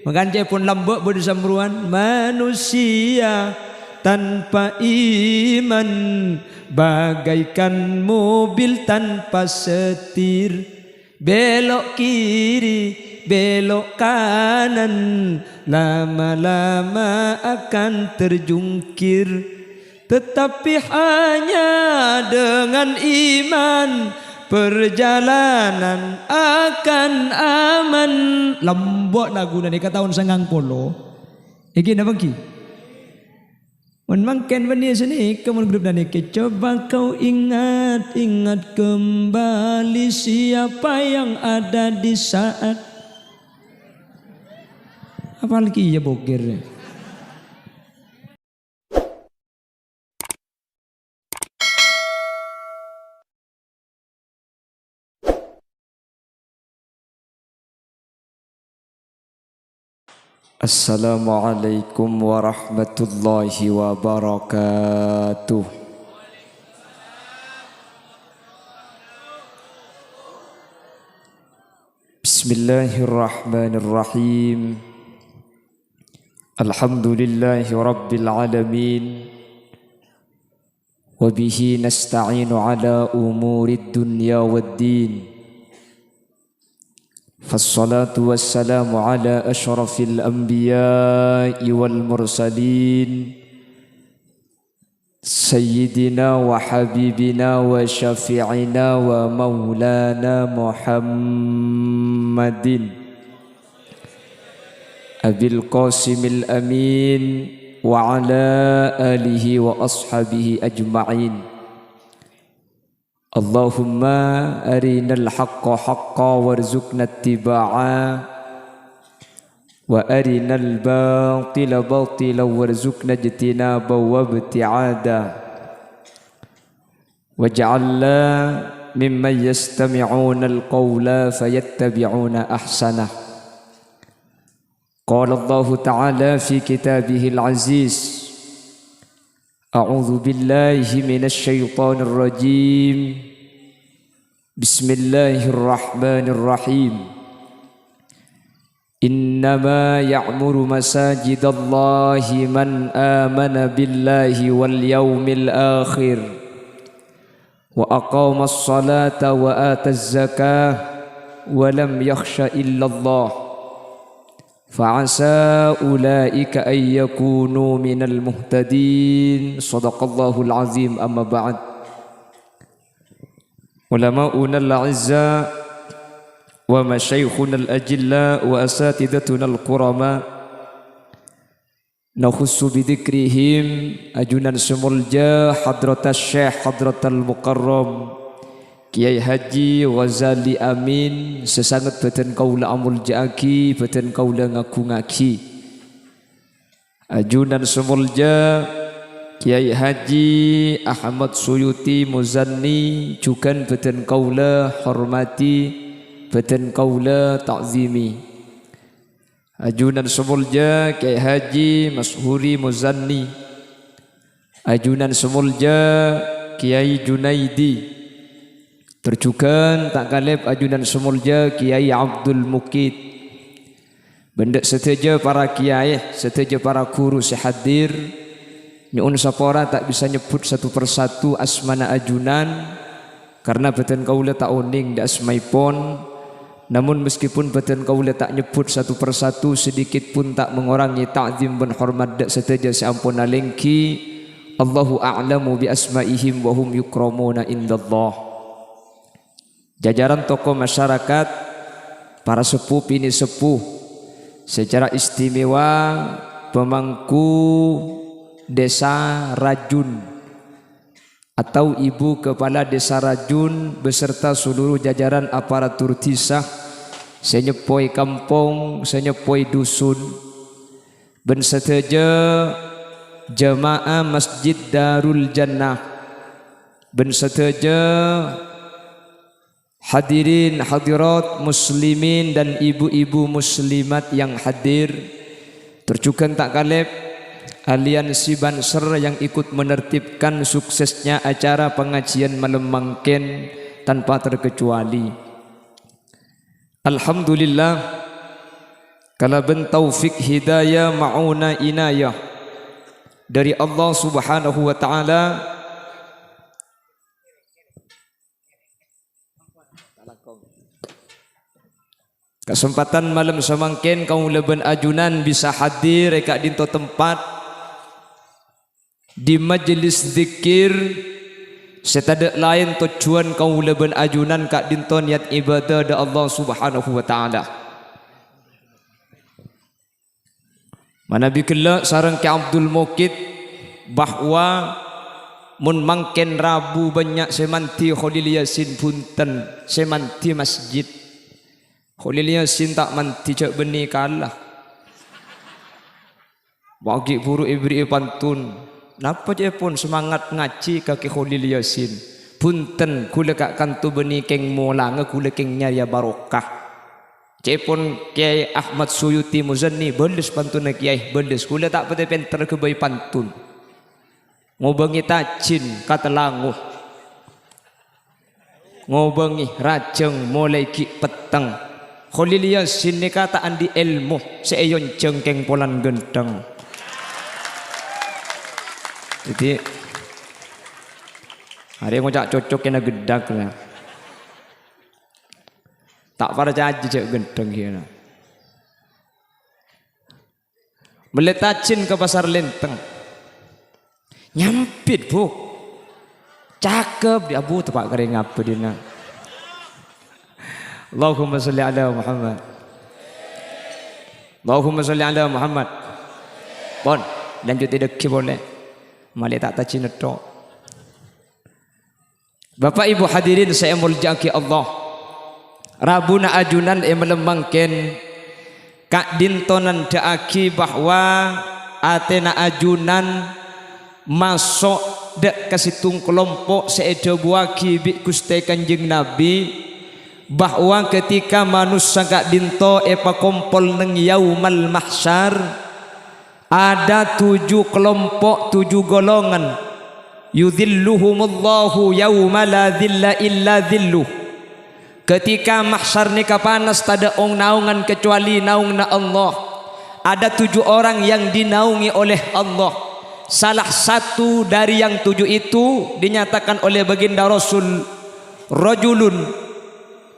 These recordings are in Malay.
Mengancai pun lambak bersamruan manusia tanpa iman bagaikan mobil tanpa setir, belok kiri belok kanan lama-lama akan terjungkir, tetapi hanya dengan iman perjalanan akan aman. Lambok lagu ni kata tahun sangang polo. Iki na bangki. Mun mangken bani sini kemun grup dan iki coba kau ingat kembali siapa yang ada di saat apa lagi ya bokir. Assalamualaikum warahmatullahi wabarakatuh. Bismillahirrahmanirrahim. Alhamdulillahi rabbil alamin. Wa bihi nasta'inu ala umurid dunya waddin. فالصلاة والسلام على أشرف الأنبياء والمرسلين سيدنا وحبيبنا وشفيعنا ومولانا محمد أبي القاسم الأمين وعلى آله وأصحابه أجمعين. Allahumma arinal haqqa haqqa warzuqna ittiba'a wa arinal batila batila warzuqna ijtinaba wa ibti'ada waj'alna mimman yastami'una alqawla fayattabi'una ahsanah. Qala Allah ta'ala fi kitabihil aziz, A'udzu billahi minasy syaithanir rajim. Bismillahirrahmanirrahim. Innama ya'muru masajidallahi man amana billahi wal yawmil akhir wa aqamas salata wa ataz zakah wa lam yakhsha illallah. Fa'asa ulaika ay yakunu minal muhtadin. Sadaqallahul azim. Amma ba'd. Ulama'una al-'izza wa masyaykhuna al-ajilla wa asatidatuna al-qurama nakhussu bidhikrihim ajunan sumulja hadratas syekh hadratal mukarram Kiai Haji Ghazali Amin sesangat beten kaula amul jaaki beten kaula ngaku ngaki ajunan semulja Kiai Haji Ahmad Suyuti Muzanni cukan beten kaula hormati beten kaula ta'zimi ajunan semulja Kiai Haji Mashuri Muzanni ajunan semulja Kiai Junaidi terjukan tak kalib ajunan semulja Kiai Abdul Mukid. Benda seteja para kiai, seteja para guru sehadir. Nyun sapora tak bisa nyebut satu persatu asmana ajunan karena beten kaula tak oning da asmaipun. Namun meskipun beten kaula tak nyebut satu persatu sedikit pun tak mengurangi ta'zim dan hormat dak seteja seampun alengki. Allahu a'lamu bi asmaihim wa hum yukramuna indallah. Jajaran tokoh masyarakat, para sepuh ini sepuh, secara istimewa pemangku desa Rajun atau ibu kepala desa Rajun beserta seluruh jajaran aparatur tisah, senyepoi kampung, senyepoi dusun, ben seteja jamaah Masjid Darul Jannah, ben seteja hadirin hadirat muslimin dan ibu-ibu muslimat yang hadir, terjukan tak kalib aliansi Banser yang ikut menertibkan suksesnya acara pengajian malam mangken tanpa terkecuali. Alhamdulillah Kalau ben taufik hidayah mauna inayah dari Allah Subhanahu wa taala. Kesempatan malam semangkin kau leben ajunan bisa hadir eka dinto tempat di majlis zikir setada lain tujuan kau leben ajunan kak dinto niat ibadah da Allah Subhanahu wa taala. Mana bikela sareng ke Abdul Mukid bahwa mun mangken Rabu banyak semanti Khalil Yasin punten semanti masjid Khalil Yasin tak manti cak benih kalah bagi buru ibri pantun napa je pun semangat ngaji kaki Khalil Yasin punten kula kak kantu benih keng molang kula keng nyaya barokah cek pun Kiai Ahmad Suyuti Muzanni belis pantun Kiai belis kula tak pete penter ke bayi pantun ngobangi tajin kata languh ngobangi rajeng mulai ki peteng Khalil Yasin ni kata andi ilmu seayon jengkeng polan gendeng. Jadi hari ngocak cocok kena gedak lah. Tak pada caji cek gendeng kena. Meletacin ke pasar Lenteng. Nyampit bu. Cakep dia bu tepak kering apa dina. Allahumma salli ala Muhammad. Allahumma salli ala Muhammad. Bon, lanjut tidak boleh. Mali tak tacin tok. Bapak Ibu hadirin saya muljaki Allah. Rabuna ajunan melemangken kak dintonan daaki bahwa atena ajunan masuk dek kasitung kelompok seedo buaki bi Gusti Kanjeng Nabi bahwa ketika manusia gak dinto epa kompol neng yaumal mahsyar ada 7 kelompok 7 golongan yudhilluhumullahu yauma la dhilla illa dhilluh ketika mahsyar ni kapanas tada ong naungan kecuali naungna Allah ada 7 orang yang dinaungi oleh Allah salah satu dari yang 7 itu dinyatakan oleh baginda Rasul rajulun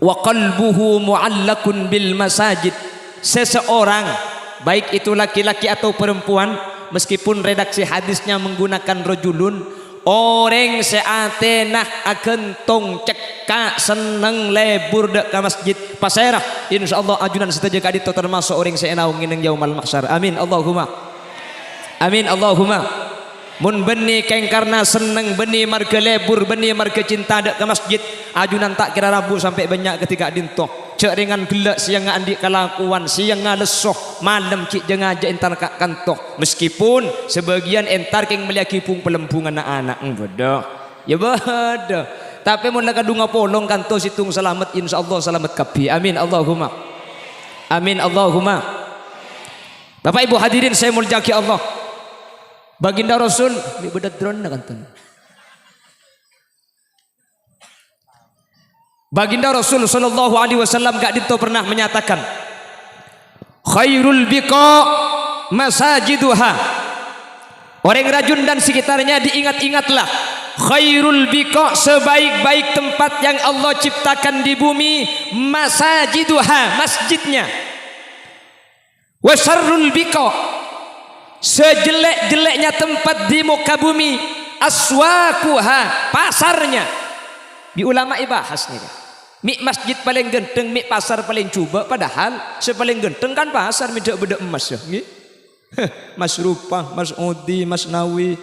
wa qalbuhu mu'allakun bil masajid seseorang baik itu laki-laki atau perempuan meskipun redaksi hadisnya menggunakan rajulun orang seatenah akan tong cekak seneng lebur dek ke masjid paserah insyaallah ajunan setuju kadi termasuk orang seenaung ngineng yaumal mahsyar amin Allahumma amin Allahumma mun beni keng karena seneng beni marga lebur beni marga cinta dek ke masjid ajunan tak kira Rabu sampai banyak ketika dintoh cek ringan gelak siang andi kelakuan siang lesoh malam cik jengaja entar kak kantoh meskipun sebagian entar keng meliaki pung pelembung anak-anak bodoh ya bodoh tapi mun laka dunga polong kantoh situng selamat insyaallah selamat kabi amin Allahumma amin Allahumma. Bapak Ibu hadirin saya muljaki Allah baginda Rasul ni bedat drone kantoh baginda Rasul sallallahu alaihi wasallam gak dito pernah menyatakan khairul biqa masajiduha orang rajun dan sekitarnya diingat-ingatlah khairul biqa sebaik-baik tempat yang Allah ciptakan di bumi masajiduha masjidnya wa syarrul biqa sejelek-jeleknya tempat di muka bumi aswaquha pasarnya di ulama ibahas nih mi masjid paling genteng mi pasar paling coba padahal sepaling genteng kan pasar mida beda emas ya nggih Mas Rupa Mas Odi Mas Nawi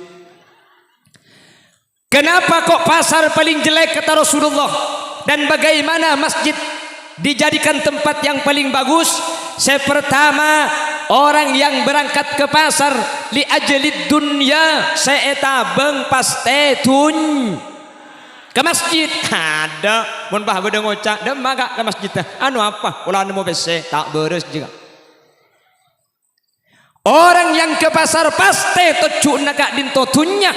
kenapa kok pasar paling jelek kata Rasulullah dan bagaimana masjid dijadikan tempat yang paling bagus pertama orang yang berangkat ke pasar li ajlid dunya seetabeng pastetun ke masjid ada mun bah beda ngocak dem maga ke masjid anu apa ulah nemu bese tak beres juga orang yang ke pasar pasti tujuan gak dinto dunya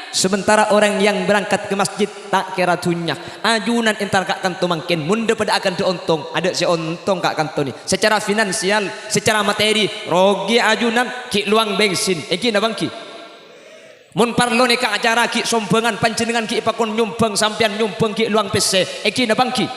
Sementara orang yang berangkat ke masjid tak kira tunyak. Ajunan entar kak kanto mungkin munda pada akan diuntung. Ada si untung kak kanto ni. Secara finansial, secara materi, rogi ajunan ki luang bensin. Eki na bangki. Mun parlo ni kak acara ki sombengan panjenengan ki ipakon nyumbang sampian nyumbang ki luang PC. Eki na bangki.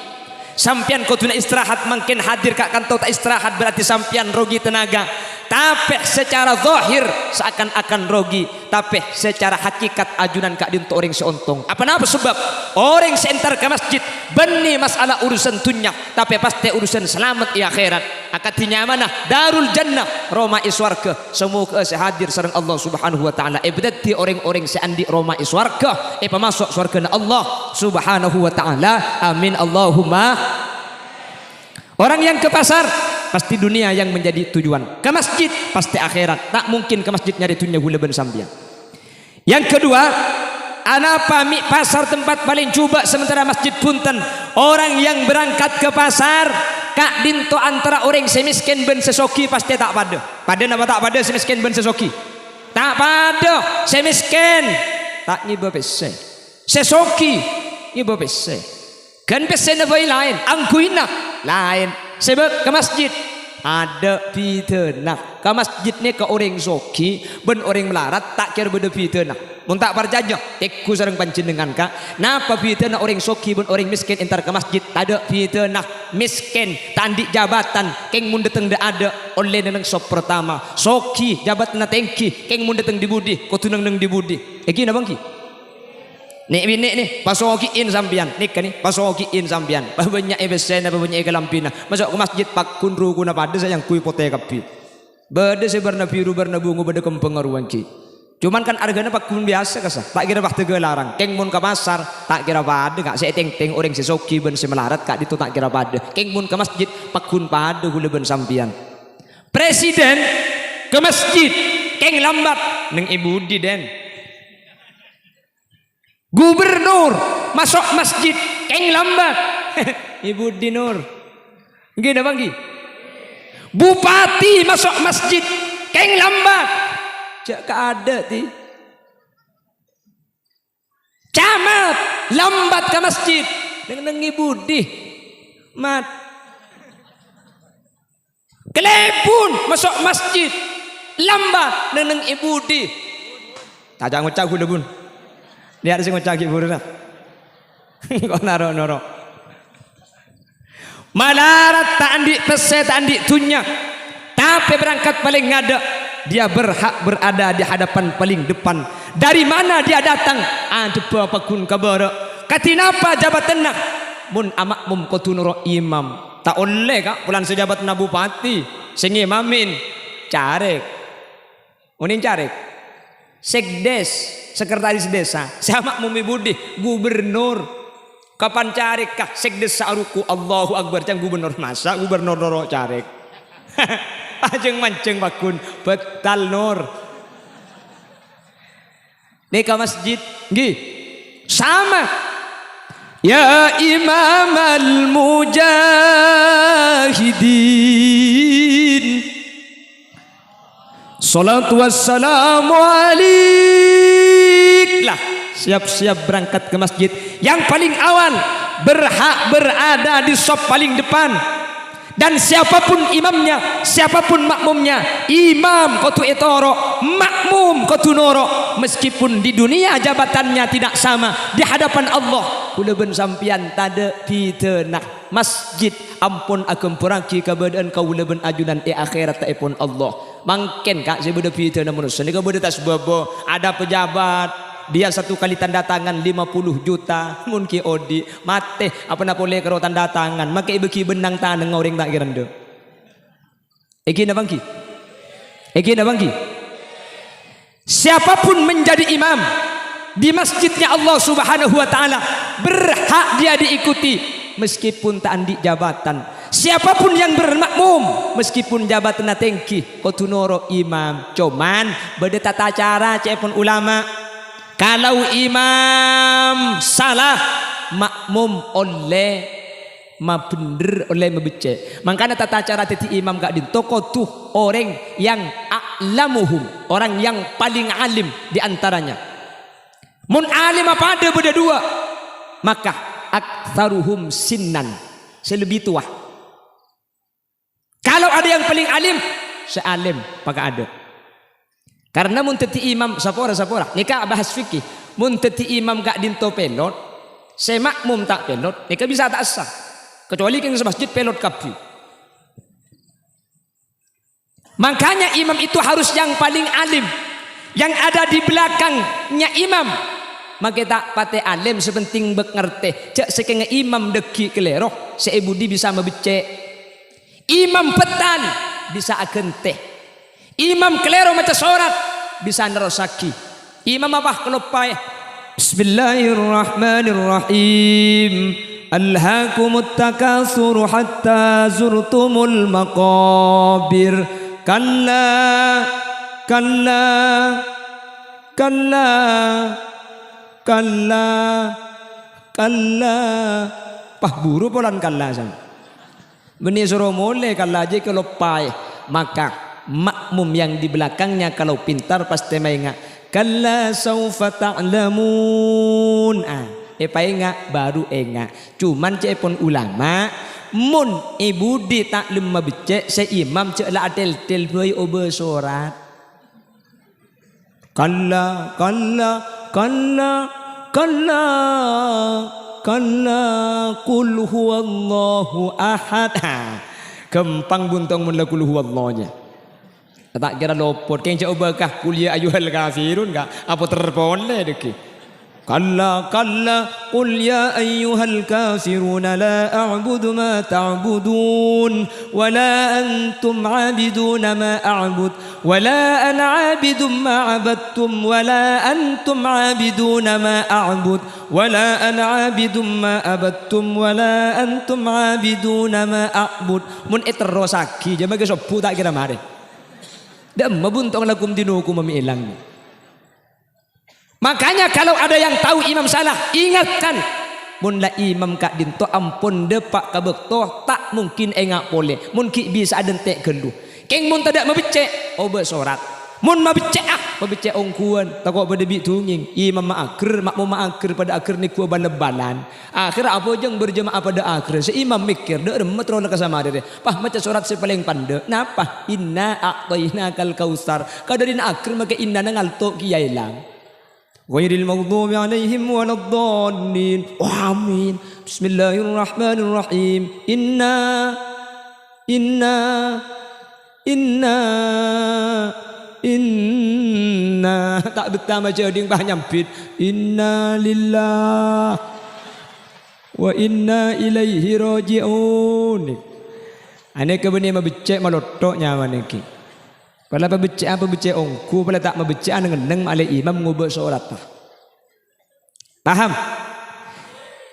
Sampian kau tuna istirahat mungkin hadir kak kanto tak istirahat berarti sampian rogi tenaga. Tapi secara zahir seakan-akan rogi, tapi secara hakikat ajunan kak untuk orang seuntung. Apa sebab orang seentar ke masjid beni masalah urusan dunia, tapi pasti urusan selamat di akhirat. Akatinya mana? Darul jannah, Roma iswarga. Semoga sehadir sareng Allah Subhanahu wa taala. Berarti orang-orang seandi Roma iswarga, pemasuk surga Allah Subhanahu wa taala. Amin Allahumma. Orang yang ke pasar pasti dunia yang menjadi tujuan. Ke masjid pasti akhirat. Tak mungkin ke masjid nyari dunia hula ben sambian. Yang kedua, anapa mi pasar tempat paling coba sementara masjid punten. Orang yang berangkat ke pasar kak dinto antara orang semiskin ben sesoki pasti tak pada. Pada nama tak pada semiskin ben sesoki. Tak pada semiskin tak nyiba pese. Sesoki nyiba pese. Kan pese na lain, angkuina lain. Sebab ke masjid ada fitnah. Ke masjid ni ke orang soki ben orang melarat tak kira beda fitnah. Mun tak percaya teku sareng panjenengan kak. Napa fitnah orang soki ben orang miskin entar ke masjid tak ada fitnah. Miskin tandik jabatan keng mun dateng dak ada oleh nang sop pertama. Soki jabatan tengki keng mun dateng di budi ko tunang nang di budi. Iki na bangki. Nek binek ni pasokiin sampian nik ni pasokiin sampian banyak ebesen banyak kelampina masuk ke masjid pak kunru kuna pada sayang kui pote kapi bade sebarna biru barna bungu bade kempeng aruan ki cuman kan harganya pak kun biasa kasa tak kira pak tege larang keng mun ke pasar tak kira pada kak saya teng orang sesoki ben semelarat kak itu tak kira pada keng mun ke masjid pak kun pada hule ben sampian presiden ke masjid keng lambat neng ibu di den. Gubernur masuk masjid keng lambat. Ibu Dinur. Gini bangki. Bupati masuk masjid keng lambat. Jak ada ti. Camat lambat ke masjid dengan ibu di mat. Kelepun masuk masjid lambat dengan ibu di. Tajang ngucap gula bun. Lihat sing ngucap ibu dah. Kok naro. Malarat tak andik pese tak andik tunya. Tapi berangkat paling ngada. Dia berhak berada di hadapan paling depan. Dari mana dia datang? Ada apa kun kabar? Katinapa jabatan nak? Mun amak mum kotunuro imam. Tak oleh kak pulang sejabat na bupati. Sing imamin carek. Unin carek. Sekdes, sekretaris desa, sama mumi budi, gubernur. Kapan carek kah sekdes saruku Allahu Akbar cang gubernur masa gubernur doro carek. Ajeng manceng bakun betal nur. Neka masjid, gi sama. Ya Imam al-Mujahidin. Salatu wassalamu alaik. Lah, siap-siap berangkat ke masjid. Yang paling awal berhak berada di sop paling depan. Dan siapapun imamnya, siapapun makmumnya, imam kotu etoro, makmum kotu noro, meskipun di dunia jabatannya tidak sama, di hadapan Allah kula ben sampian tada fitnah. Masjid ampun akan peragi keberadaan kaula ben ajunan akhirat taipun Allah. Mungkin kak saya beda fitnah manusia ni beda tas bobo ada pejabat dia satu kali tanda tangan 50 juta mungkin odi mate apa nak boleh kalau tanda tangan maka ibeki benang tanang orang tak kira ndo eki na bangki siapapun menjadi imam di masjidnya Allah Subhanahu wa taala berhak dia diikuti meskipun tak andik jabatan. Siapapun yang bermakmum meskipun jabatan tengki kotunoro imam cuman beda tata cara cepon ulama. Kalau imam salah makmum oleh bener oleh membece. Makanya tata cara titi imam gak di toko tuh orang yang a'lamuhum, orang yang paling alim di antaranya. Mun alim apa ada beda dua, maka aktsaruhum sinnan, selebih tua. Kalau ada yang paling alim, sealim pakai ada. Karena mun teti imam sapora nika bahas fikih. Mun teti imam gak dinto pelot, semakmum tak pelot, nika bisa tak sah. Kecuali keng semasjid pelot kapi. Makanya imam itu harus yang paling alim, yang ada di belakangnya imam. Maka tak pate alim sepenting bek ngerti. Cek sekenge imam deki kelero, seebudi bisa membecek. Imam petan bisa agente. Imam kelero macam sorat bisa nerosaki. Imam apa kelopai? Bismillahirrahmanirrahim. Alhaakumut takatsur hatta zurtumul maqabir. Kalla kalla kalla kalla kalla. Pah buru polan kalla san. Beni suruh mulai kalla aja kelopai. Maka makmum yang di belakangnya kalau pintar pasti maingat kalla saufa ta'lamun. Enggak baru enggak. Cuman cepon ulama mun ibu di taklem mabecek seimam cek la tel boy obe surat. Kalla kalla kalla kalla kalla qul huwallahu ahad. Kempang buntong mun la qul huwallahnya. Tak kira lopot keng coba kah kuliah ayuhal kafirun kah apa terpoleh deki. Kalla kalla qul ya ayyuhal kafirun la a'budu ma ta'budun wa la antum 'abiduna ma a'bud wa la ana 'abidun ma 'abadtum wa la antum 'abiduna ma a'bud wa la ana 'abidun ma 'abadtum wa la antum 'abiduna ma a'bud. Mun eterosaki jama ke sopu tak kira mare. Dan membuntong lakum dinukum memilang. Makanya kalau ada yang tahu imam salah, ingatkan. Mun la imam kak dinto ampun depak kabekto tak mungkin engak boleh. Mun ki bisa adentek gelu. Keng mun tidak mebecek, obe sorat. Mun mebecek mebecek ongkuan. Takut pada bi tunging. Imam ma'akir, makmum ma'akir pada akhir ni kuah balebalan. Akhir apa jeng berjemaah pada akhir. Seimam mikir, dek remet rola kesama deh. Pah macam surat sepaling pande. Napa? Inna a'tayna kal kausar. Kadarin akhir maka inna nangalto kiyailang. Ghairil maghdubi alaihim waladdallin. Amin. Bismillahirrahmanirrahim. Inna tak betah macam ding bah nyampit. Inna lillah wa inna ilaihi raji'un. Ane ke beni mabecek malotok nyawa niki. Pala babecek apa becek ongku, pala tak mabecek ane ngeneng ale imam ngubah solat. Paham?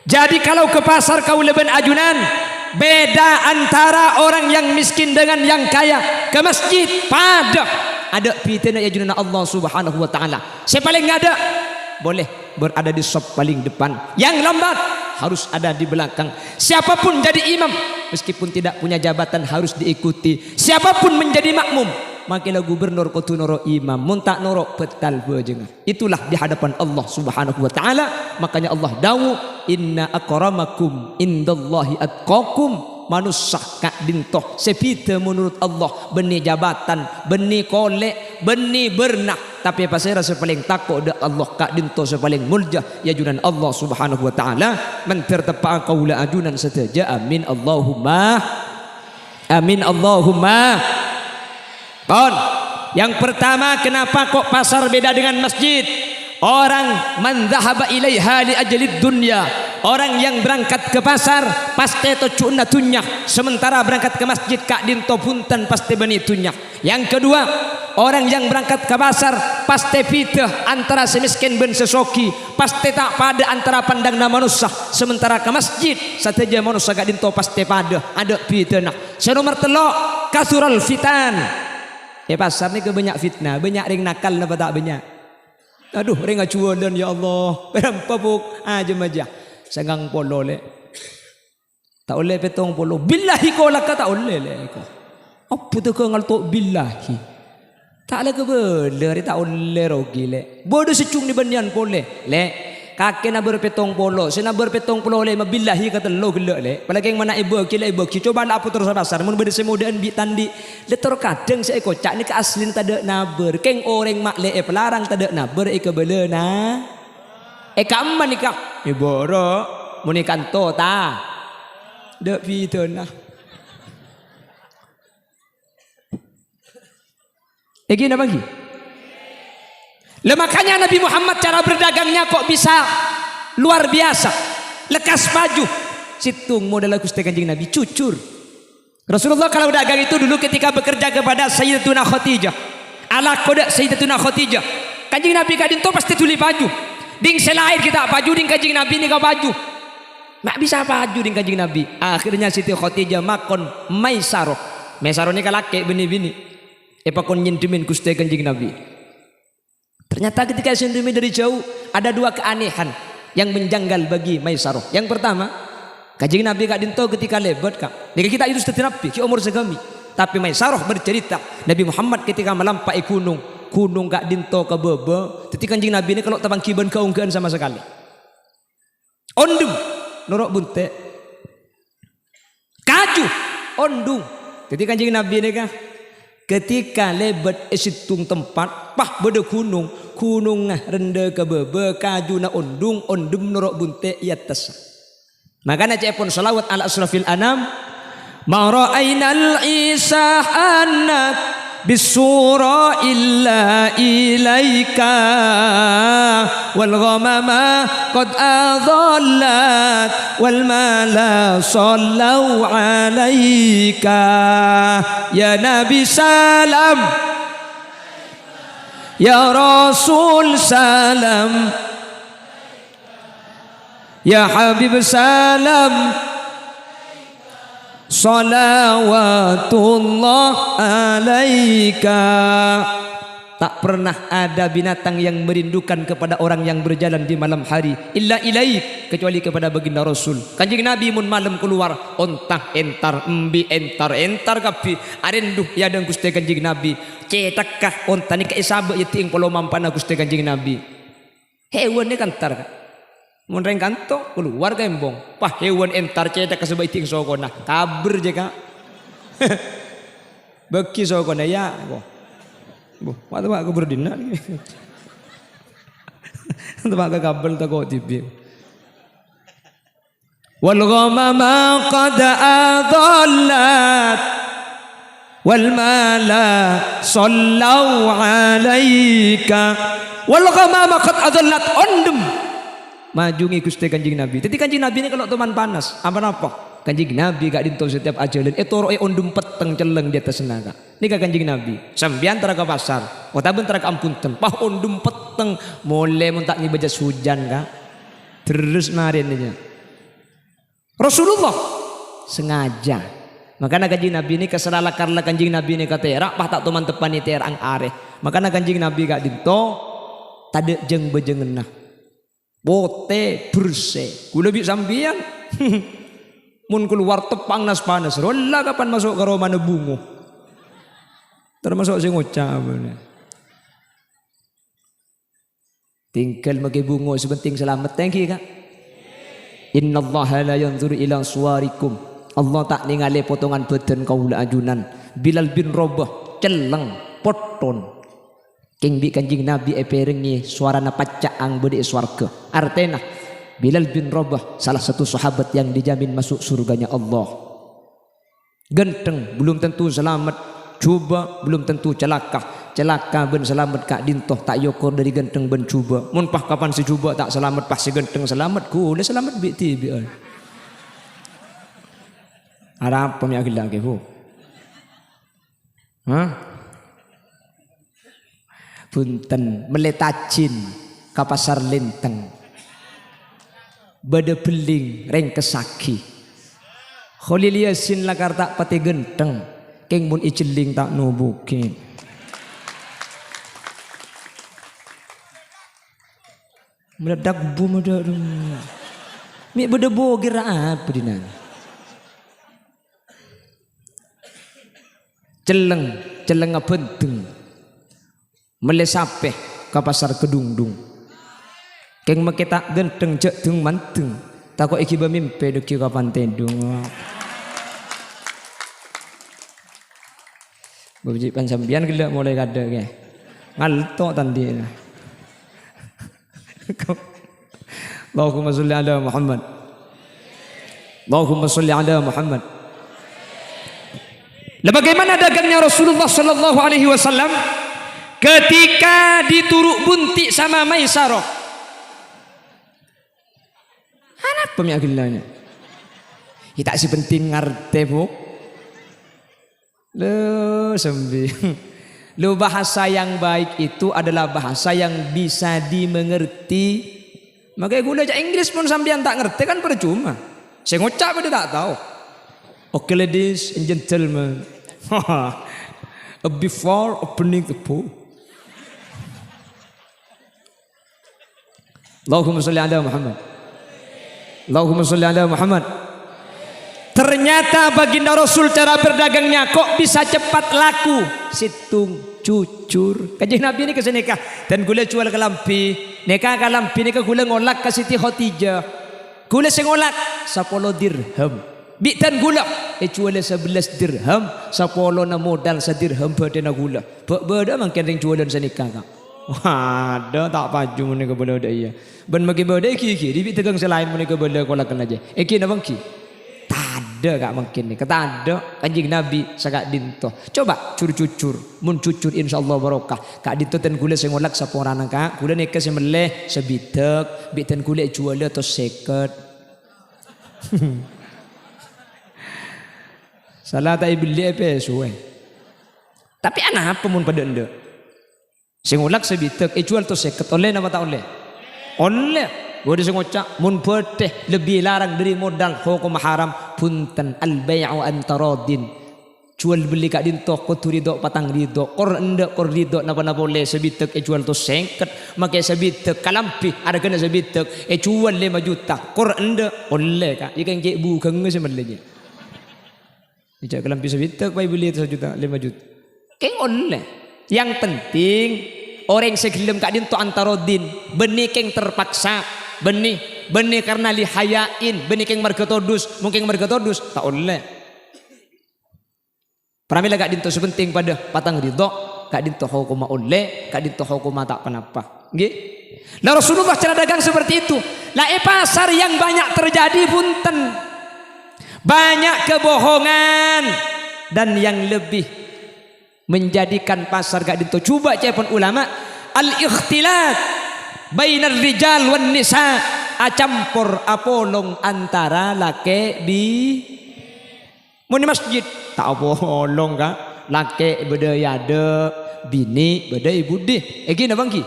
Jadi kalau ke pasar kau leben ajunan, beda antara orang yang miskin dengan yang kaya. Ke masjid pada ada pitena ajunan Allah Subhanahu wa taala. Saya paling ada boleh berada di sop paling depan. Yang lambat harus ada di belakang. Siapapun jadi imam meskipun tidak punya jabatan harus diikuti. Siapapun menjadi makmum makilah gubernur kutu noro imam muntak noro petal bejeng. Itulah di hadapan Allah Subhanahu wa taala. Makanya Allah dawu inna akramakum indallahi atqakum. Manusia kak dintoh sepita menurut Allah beni jabatan, beni kolek, beni bernak. Tapi pasal rasa paling takut dak Allah kak dintoh sepaling mulja ya junan Allah Subhanahu wa taala. Man tertepa qaula ajunan sataja amin Allahumma amin Allahumma. Bon, yang pertama kenapa kok pasar beda dengan masjid? Orang man dhahaba ilaiha li ajlid dunya. Orang yang berangkat ke pasar pasti tocuna tunyak, sementara berangkat ke masjid kak dinto punten pasti beni tunyak. Yang kedua, orang yang berangkat ke pasar pasti pitah antara semiskin ben sesoki, pasti tak pada antara pandangna manusia, sementara ke masjid sateja manusia kak dinto pasti pada ada pitah. Senomor telok kasural fitan. Pasar ni ke banyak fitnah, banyak ring nakal napa tak banyak. Aduh ring acuan ya Allah, berapa buk aja majah. Sangang polo le. Tak oleh petong polo. Billahi kau laka tak oleh le. Apa tu kau ngalto billahi? Tak ada kebeler, tak oleh rogi le. Bodoh secung di banyan boleh le. Kakek nak berpetong polo, saya nak berpetong polo le. Mabilahi kata lo gelak le. Apalagi yang mana ibu kila ibu coba nak apa terus basar. Mun berde semudahan bi tandi. Le terkadang saya kocak ni ke aslin tak ada naber. Keng orang mak le pelarang tak ada naber ke bela na. Kaman ni kak. Boro muni kanto ta. Dek pito nah. Gini bagi. Makanya Nabi Muhammad cara berdagangnya kok bisa luar biasa. Lekas baju. Situng modal Gusti Kanjeng Nabi cucur. Rasulullah kalau dagang itu dulu ketika bekerja kepada Sayyidatuna Khadijah. Ala kodak Sayyidatuna Khadijah. Kanjeng Nabi kadin to pasti tuli baju. Ding selain kita baju ding Kanjeng Nabi ni kau baju. Mak bisa baju ding Kanjeng Nabi. Akhirnya Siti Khadijah makon Maisaroh. Maisaroh ni kalake bini-bini. Pakon nyendemin Gusti Kanjeng Nabi. Ternyata ketika sendiri dari jauh ada dua keanehan yang menjanggal bagi Maisarah. Yang pertama, Kanjeng Nabi kak dinto ketika lebat kak. Jika kita itu sudah Nabi, ki umur segami. Tapi Maisarah bercerita Nabi Muhammad ketika melampai gunung kak dinto ke bebe. Ketika Kanjeng Nabi ini kalau tabang kiban keunggaan sama sekali. Ondum, norok bunte. Kaju, ondung. Ketika Kanjeng Nabi ini kak. Ketika lebat esitung tempat pah beda gunung rendah ke bebe kaju na ondum norok bunte iatas. Makanya cepon salawat ala asrafil anam ma ra'ainal isa anak bisura illa ilaika wal ghamama qad adallat wal mala sallu alaika ya nabi salam ya rasul salam ya habib salam salawatullah alaika. Tak pernah ada binatang yang merindukan kepada orang yang berjalan di malam hari illa ilaik, kecuali kepada baginda Rasul. Kanjeng Nabi mun malam keluar ontah entar embi entar kapi arenduh ya dan Gusti Kanjeng Nabi cetakah onta ni kaisabe yeti ing polo mampana Gusti Kanjeng Nabi. Hewan ni kantar mun reng kanto keluar ka embong pah hewan entar cetak kasebay ting sokona kabur je ka. Beki sokona ya ko. Bu, waktu aku berdina ni. Tempat ke kabel tak kau tibi. Wal ghamama qad adallat wal mala sallu alaika wal ghamama qad adallat ondem majungi Gusti Kanjeng Nabi. Jadi Kanjeng Nabi ni kalau teman panas apa Kanjeng Nabi gak dinto setiap ajalan toro ondum peteng celeng di atas naga. Ni Kanjeng Nabi sambian tara ke pasar otaben tara ke ampunten pah ondum peteng mole mun tak ni bajas hujan ka terus narin aja. Rasulullah sengaja makana Kanjeng Nabi ni keserala karena Kanjeng Nabi ni katera pah tak teman tepan ni terang areh makana Kanjeng Nabi gak dinto tade jeng bejengenah bote berse kula bi sambian mun keluar tepang nas panas rolla kapan masuk ke romana bungo termasuk sing ngucap tinggal mage bungo sebenting selamat thank you kak. Innallaha la yanzuru ila suwarikum Allah tak ningali potongan badan kaula ajunan. Bilal bin Rabah celeng poton king bi Kanjeng Nabi perengi suarana pacaang bede swarga artena Bilal bin Rabah salah satu sahabat yang dijamin masuk surganya Allah. Genteng belum tentu selamat, cuba belum tentu celaka. Celaka ben selamat kak dintoh tak yokor dari genteng ben cuba. Mun pah kapan si cuba tak selamat pah si genteng selamat ku le selamat bi tibi. Ada apa mi agil lagi bu? Punten meletacin ka pasar linteng. Bada beling reng kesaki Khalil Yasin lakar tak pati genteng keng mun iceling tak nubukin meledak bom ada mi bada bogir apa dinan celeng apa penting melesapeh ke pasar kedungdung keng makita genteng cek tung manteng takut iki bemimpe deki kapan tendung Bapak pansambian gila mulai kada ke ngalto tandi Allahumma sholli ala Muhammad Allahumma sholli ala Muhammad. Lah bagaimana dagangnya Rasulullah sallallahu alaihi wasallam ketika dituruk bunti sama Maisarah? Anak pemiagilanya. Kita si penting ngerti bu. Lo sembiang. Lo bahasa yang baik itu adalah bahasa yang bisa dimengerti. Makanya gula aja Inggris pun sampean tak ngerti kan percuma. Saya ngucap pada tak tahu. Okay ladies and gentlemen. Before opening the pool. Allahumma sholli ala Muhammad. Allahumma sholli ala Muhammad. Ternyata baginda Rasul cara berdagangnya kok bisa cepat laku. Situng cucur. Kanjeng Nabi ini kesini kah? Dan gula jual ke lampi. Neka ke lampi neka gula ngolak ke Siti Khadijah. Gula sengolak 10 dirham. Bitan gula jual 11 dirham. 10 na modal 1 dirham pada na gula. Beda mangkin yang jualan senikah kak. Waduh tak paju mereka bela dia. Ben bagi bela iki di tegang selain mereka bela kolakan aja. Iki na bangki. Ada kak mungkin nih kata ada Kanjeng Nabi sagak dinto coba cucur mun cucur insyaallah barokah kak dinto ten gula sing ngolak saporana kak gula neka sing meleh sebitek biten gula jual atau seket salah tak beli apa suwe tapi anak apa mun pada ende sing ngolak sebitek jual atau seket oleh apa tak oleh Gua ngocak mun beteh lebih larang dari modal hukum haram punten al bai'u antaradin jual beli kak dinto kudu ridho patang ridho kor endek kor ridho napa boleh sebitek jual to sengket make sebitek kalampi ada kena sebitek jual 5 juta kor endek oleh kak ikan cek bukan sebenarnya dijak kalampi sebitek pai beli 1 juta 5 juta keng oleh yang penting orang segelem kak dinto antaradin benih keng terpaksa benih karena lihayain benih keng margatodus mungkin margatodus tak oleh pramila kak dinto sepenting pada patang ridho kak dinto hukuma oleh kak dinto hukuma tak kenapa nggih nah Rasulullah cara dagang seperti itu lah pasar yang banyak terjadi punten banyak kebohongan dan yang lebih menjadikan pasar kak dinto coba cepon ulama al-ikhtilat bainar rijal wan nisa acampur apolong antara laki di mun masjid tak apolong kak laki beda yade bini beda ibu deh gini bangki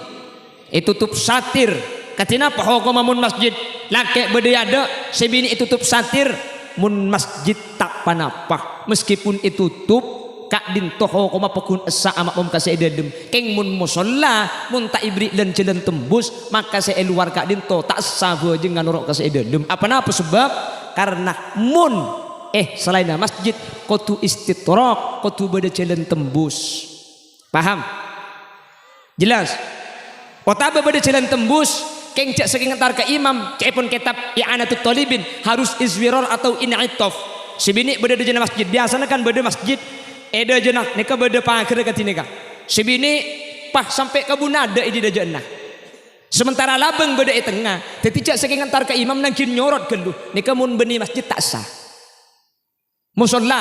tutup satir katina apa hukum mun masjid laki beda yade sebini tutup satir mun masjid tak panapah meskipun tutup kak dinto hokoma pekun esa amak mom kasih dedem keng mun musolla mun tak ibri dan jalan tembus maka saya luar kak dinto tak sabu aja nganurok kasih dedem apa sebab karena mun selain masjid kotu istitrok kotu beda jalan tembus paham jelas otaba beda jalan tembus keng cak saking antar ke imam cak pun kitab i'anatut talibin harus izwiror atau in'itof sebini beda di jalan masjid biasanya kan beda masjid eda jenah neka beda pangker dekat neka sebini pah sampai ke bunada idi da jenah sementara labeng beda tengah tetijak saking antar ke imam nangkin nyorot gelu neka mun beni masjid tak sah musolla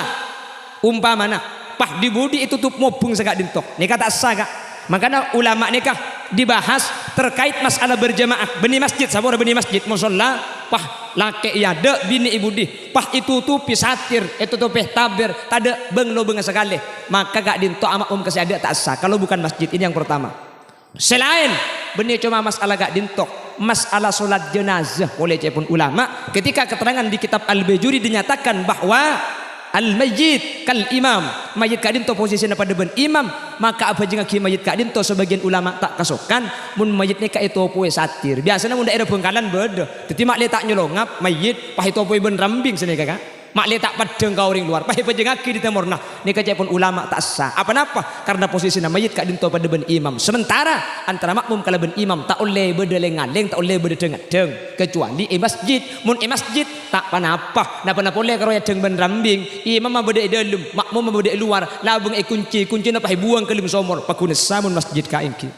umpamana pah di budi itu tutup mobung sagak dintok neka tak sah kak makanya ulama neka dibahas terkait masalah berjamaah beni masjid sabor beni masjid musolla pah laki yade bini ibu di pah itu tupi satir itu tupi tabir tada benglo benga sekali maka gak dinto amak kasih ada tak sah kalau bukan masjid ini yang pertama selain benih cuma masalah gak dinto masalah solat jenazah oleh cepun ulama ketika keterangan di kitab Al-Bajuri dinyatakan bahwa al-mayyit kal imam mayit kak dinto posisinya pada ben imam maka apa jengak mayit kak dinto sebagian ulama tak kasokan mun mayit ni kak itu poe satir biasanya mun daerah Bengkalan beda tetapi mak le tak nyolongap mayit pah itu poe ben rambing sini kakak Mak le tak padeng kau ring luar. Pahe pejengaki di temorna. Ni pun ulama tak sah. Apa napa? Karena posisi mayit kak dinto pada ben imam. Sementara antara makmum kala ben imam tak oleh berdelengaleng, tak oleh berdedeng-deng kecuali masjid. Mun masjid tak panapa. Napa boleh karo ya deng ben rambing. Imam mah bede dalam, makmum mah bede luar. Labung kunci napa buang ke lim somor. Pakune samun masjid ka engki.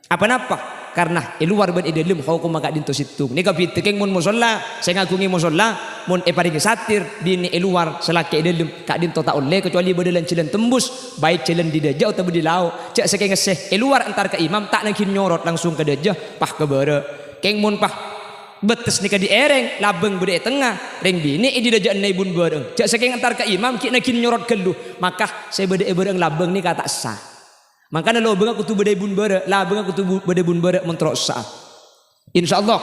Apa napa? Karena luar ben dalam hukum maka dinto situ. Ni kapit keng mun musalla, saya ngagungi musalla, mun paring satir di luar selaki dalam kak dinto tak oleh kecuali bedelan cilen tembus, baik cilen di dajah atau di lau. Cek sekeng ngeseh luar antar ke imam tak nangkin nyorot langsung ke dajah pah ke bare. Keng mun pah betes nika di ereng labeng bede tengah ring bini di dajah naibun bareng. Cek sekeng antar ke imam ki nangkin nyorot keluh, maka saya bede bareng labeng ni kata sah. Makanya lo bengak kutu bedai bun bara, lah bengak kutu bedai bun bara mentrok sah. Insyaallah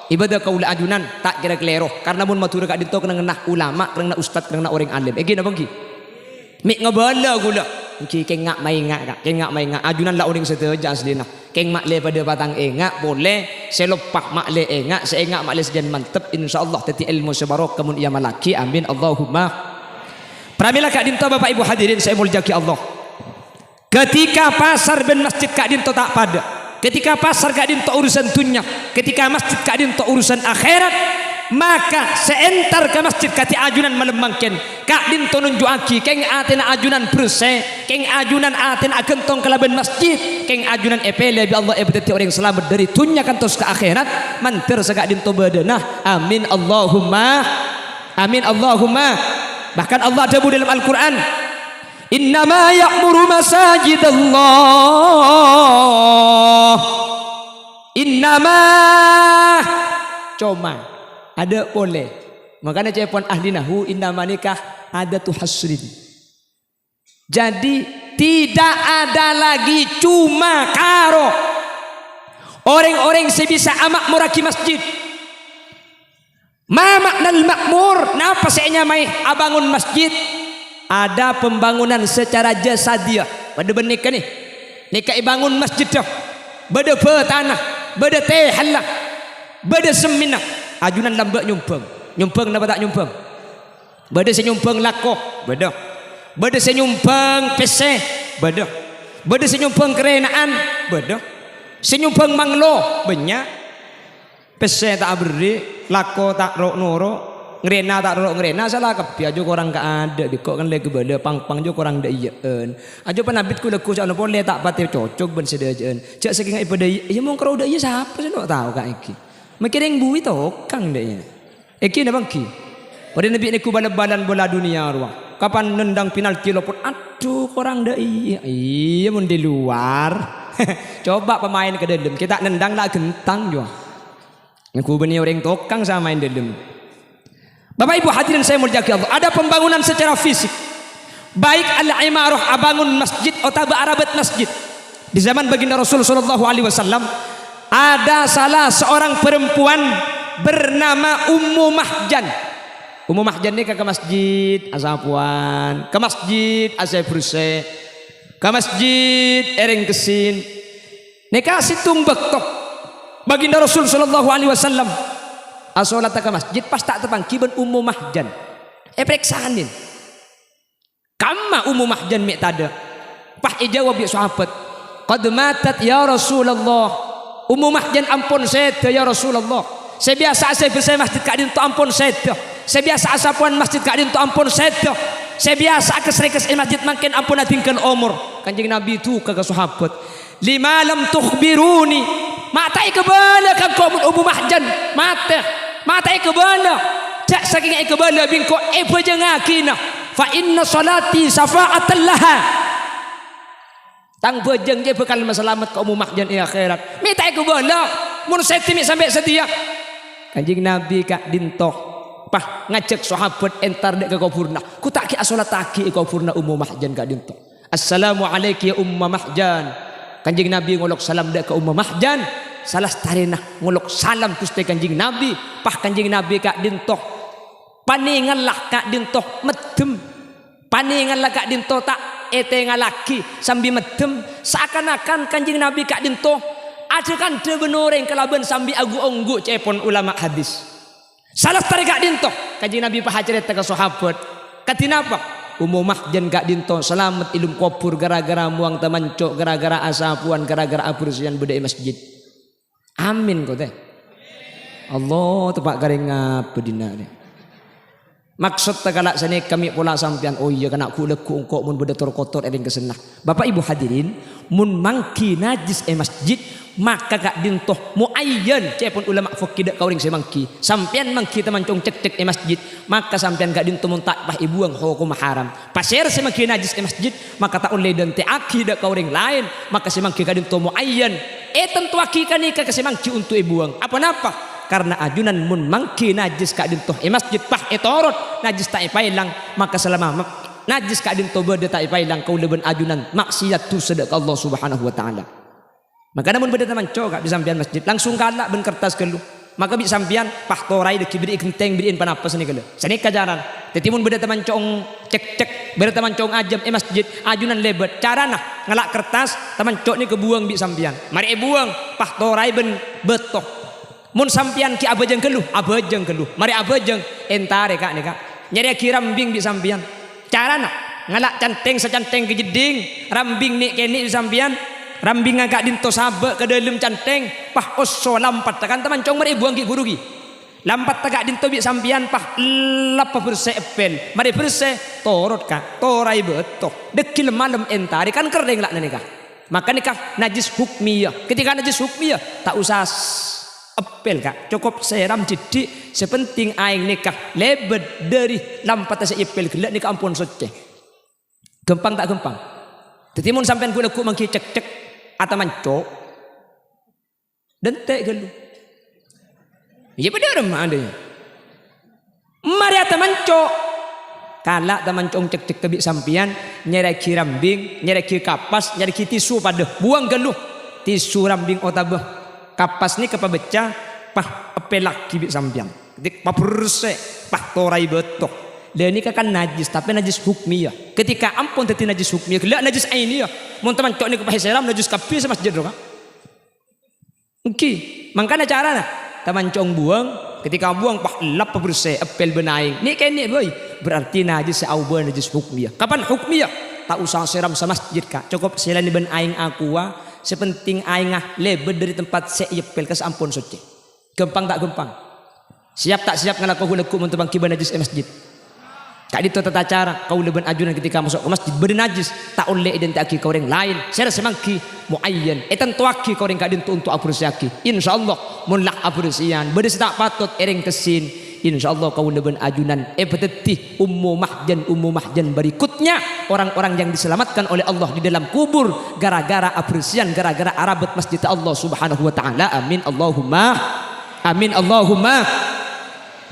ibadah kaula ajunan tak kira kelero karena mun matur kak dinto kena ngenah ulama, kena ustad, kena orang alim. Egi napa ki? Mik ngabala gula. Ki keng ngak mai ngak kak, keng ngak mai ngak ajunan lah orang seteja aslina. Keng mak le pada batang engak boleh, selepah mak le engak, seengak mak le sejan mantep insyaallah tati ilmu sebarok kemun ia malaki amin Allahumma. Pramila kak dinto Bapak Ibu hadirin saya muljaki Allah. Ketika pasar ben masjid kak dinto tak pada, ketika pasar kak dinto urusan dunia, ketika masjid kak dinto urusan akhirat, maka seentar ke masjid kati ajunan melemangken kak dinto nunjuaki keng atena ajunan bersih, keng ajunan atena agentong kelaban masjid, keng ajunan epele bi Allah ebeteti orang selamat dari dunia kantos ke akhirat manter sekak dinto badanah amin Allahumma, amin Allahumma. Bahkan Allah ada dalam Al-Quran, innama ya'muru masajid Allah. Innama cuma ada boleh. Makanya cepon ahli nahu innama nikah ada tu hasrin. Jadi tidak ada lagi cuma karo. Orang-orang sebisa amak muraki masjid. Ma maknal makmur. Napa seenya mai abangun masjid? Ada pembangunan secara jasadiah pada benika nih nikah bangun masjid dah beda tanah beda teh halah beda semina ajunan lambat nyumpang napa tak nyumpang beda senyumpang lakoh beda senyumpang pese beda senyumpang kerenaan beda senyumpang manglo banyak pese tak beri lakoh tak rok noro ngerena tak rok ngerena salah kepi aja korang gak ada dikok kan lagi bala pang-pang jo korang dak ieun aja panabit ku leku sak boleh tak pati cocok ben sedajaan cak saking ibadah ya mong karo dak iya siapa sih nak tahu kak iki makiring bui tokang dak ya iki napa ki pada nabi niku bal-balan bola dunia ruang kapan nendang penalti lopot aduh korang dak iya mun di luar coba pemain ke dalam kita nendang lah gentang jo niku benih orang tokang sama main dalam. Bapak Ibu hadirin saya muliakan Allah. Ada pembangunan secara fisik. Baik al-imarah abangun masjid atau arabat masjid. Di zaman baginda Rasul sallallahu alaihi wasallam ada salah seorang perempuan bernama Ummu Mahjan. Ummu Mahjan ini ke masjid asapuan, ke masjid asepurse, ke masjid ereng kesin. Nikah situng bektok. Baginda Rasul sallallahu alaihi wasallam asolat ke masjid pas tak terpangkiban Ummu Mahjan periksanin kama Ummu Mahjan mek tada pah jawab ya sahabat qad matat ya Rasulullah Ummu Mahjan ampun seda ya Rasulullah saya biasa saya masjid kak dinto ampun seda saya biasa asapuan masjid kak dinto ampun seda saya biasa kesrekes masjid makin ampun atingkan umur kanjeng Nabi itu kagak sahabat lima lam tukhbiruni matai kebala kan kau Ummu Mahjan matai kebala cak saking kebala bingko pejengakina fa inna salati safa'atan laha tang bejeng je bekal selamat ke Ummu Mahjan di akhirat mitai kebala mun setimi sampai setia kanjeng Nabi kak dintoh pah ngajak sahabat entar dek ke kuburna ku tak ki salat taki kuburna Ummu Mahjan kak dintoh assalamu alayki ya Ummu Mahjan kanjeng Nabi ngolok salam dek ke Ummu Mahjan salah starina ngolok salam Gusti kanjeng Nabi pah kanjeng Nabi kak dintoh paninganlah kak dintoh medem paninganlah kak dintoh tak ngalaki sambil medem seakan-akan kanjeng Nabi kak dintoh ada kan benoreng kelaban sambil agu onggu cepon ulama hadis Salah tarik gak dinto. Kaji Nabi pahajaret ke sahabat. Katina apa? Umumah jan gak dinto selamat ilum kopur gara-gara muang tamancok, gara-gara asapuan, gara-gara abursian budaya masjid. Amin kau teh. Allah tepak garing apa dina ni. Maksud tegala sini kami pula sampian oh iya kena kuleku engkau mun bedator kotor ering kesenah. Bapak Ibu hadirin, mun mangki najis masjid maka gak dintoh muayyan cepun ulama fikih dak kauring semangki. Sampian mangki temancong cek-cek masjid maka sampian gak dintoh mun tak pah ibuang hukum haram. Pasir semangki najis masjid maka tak oleh dan te aki dak kauring lain maka semangki gak dintoh muayyan. Tentu aki kanika ke semangki untuk ibuang. Apa napa? Karena ajunan mun mangki najis kak dintoh masjid pah etorot najis tak ipailang maka selama najis kak dintoh beda tak ipailang kau leben ajunan maksiat tu sedek Allah Subhanahu wa taala. Maka namun beda teman cowok bisa sampian masjid langsung kalah ben kertas kelu maka bisa sampian pah torai deki beri kenteng beriin panapas ni kelu seni kajaran tetimun beda teman cowok cek beda teman cowok ajam masjid ajunan lebet cara nah ngelak kertas teman cowok ni kebuang bisa sampian mari buang pah torai ben betoh. Mun sampian ki abajeng keluh mari abajeng entare kak nih kak nyari ki rambing di sampian carana ngalak canteng secanteng ke jeding rambing nih kene di sampian rambing agak dinto sabe ke dalam canteng pah osso lampat tekan teman cong mari buang ki guru ki lampat tegak dinto bi sampian pah lapa bersih epel mari bersih torot kak torai betok dekil malam entare kan kering lak nih kak maka nikah najis hukmiyah ketika najis hukmiyah tak usah apel kak cukup seram jadi sepenting aing nikah lebet dari lampat asa ipel gelak nikah ampun soceh gempang tak gempang tetimun sampean gue lekuk mangki cek atau mancok dan tek gelu iya benar mah adanya mari atau mancok kalak teman cong cek kebik sampian nyerek rambing nyerek kapas nyerek tisu pada buang geluh tisu rambing otabah kapas ni kepabeca pah pelak kibik sampian ketik paperse pah torai betok dan ini kan najis tapi najis hukmiyah ketika ampun teti najis hukmiyah gelak najis ainiyah mun teman cok ni kepahe seram najis kapi sama masjid roka mangkana cara nah teman cong buang ketika buang pah lap paperse apel benaing ni kene boy berarti najis sauba najis hukmiyah kapan hukmiyah tak usah seram sama masjid kak cukup selain ben aing aqua sepenting aingah lebet dari tempat seyepel kes ampun suci gempang tak gempang siap tak siap ngalaku hulekku mentebang kiban najis masjid kak itu tata cara kau leben ajunan ketika masuk ke masjid bernajis tak oleh identiki kau orang lain saya semangki muayyan tentu aki kau orang kak dintu untuk apresiasi insyaallah mulak apresian bedes tak patut ereng kesin insyaallah kau leben ajunan peteti ummu mahjan berikutnya orang-orang yang diselamatkan oleh Allah di dalam kubur gara-gara apresian gara-gara arabat masjid Allah Subhanahu wa taala amin Allahumma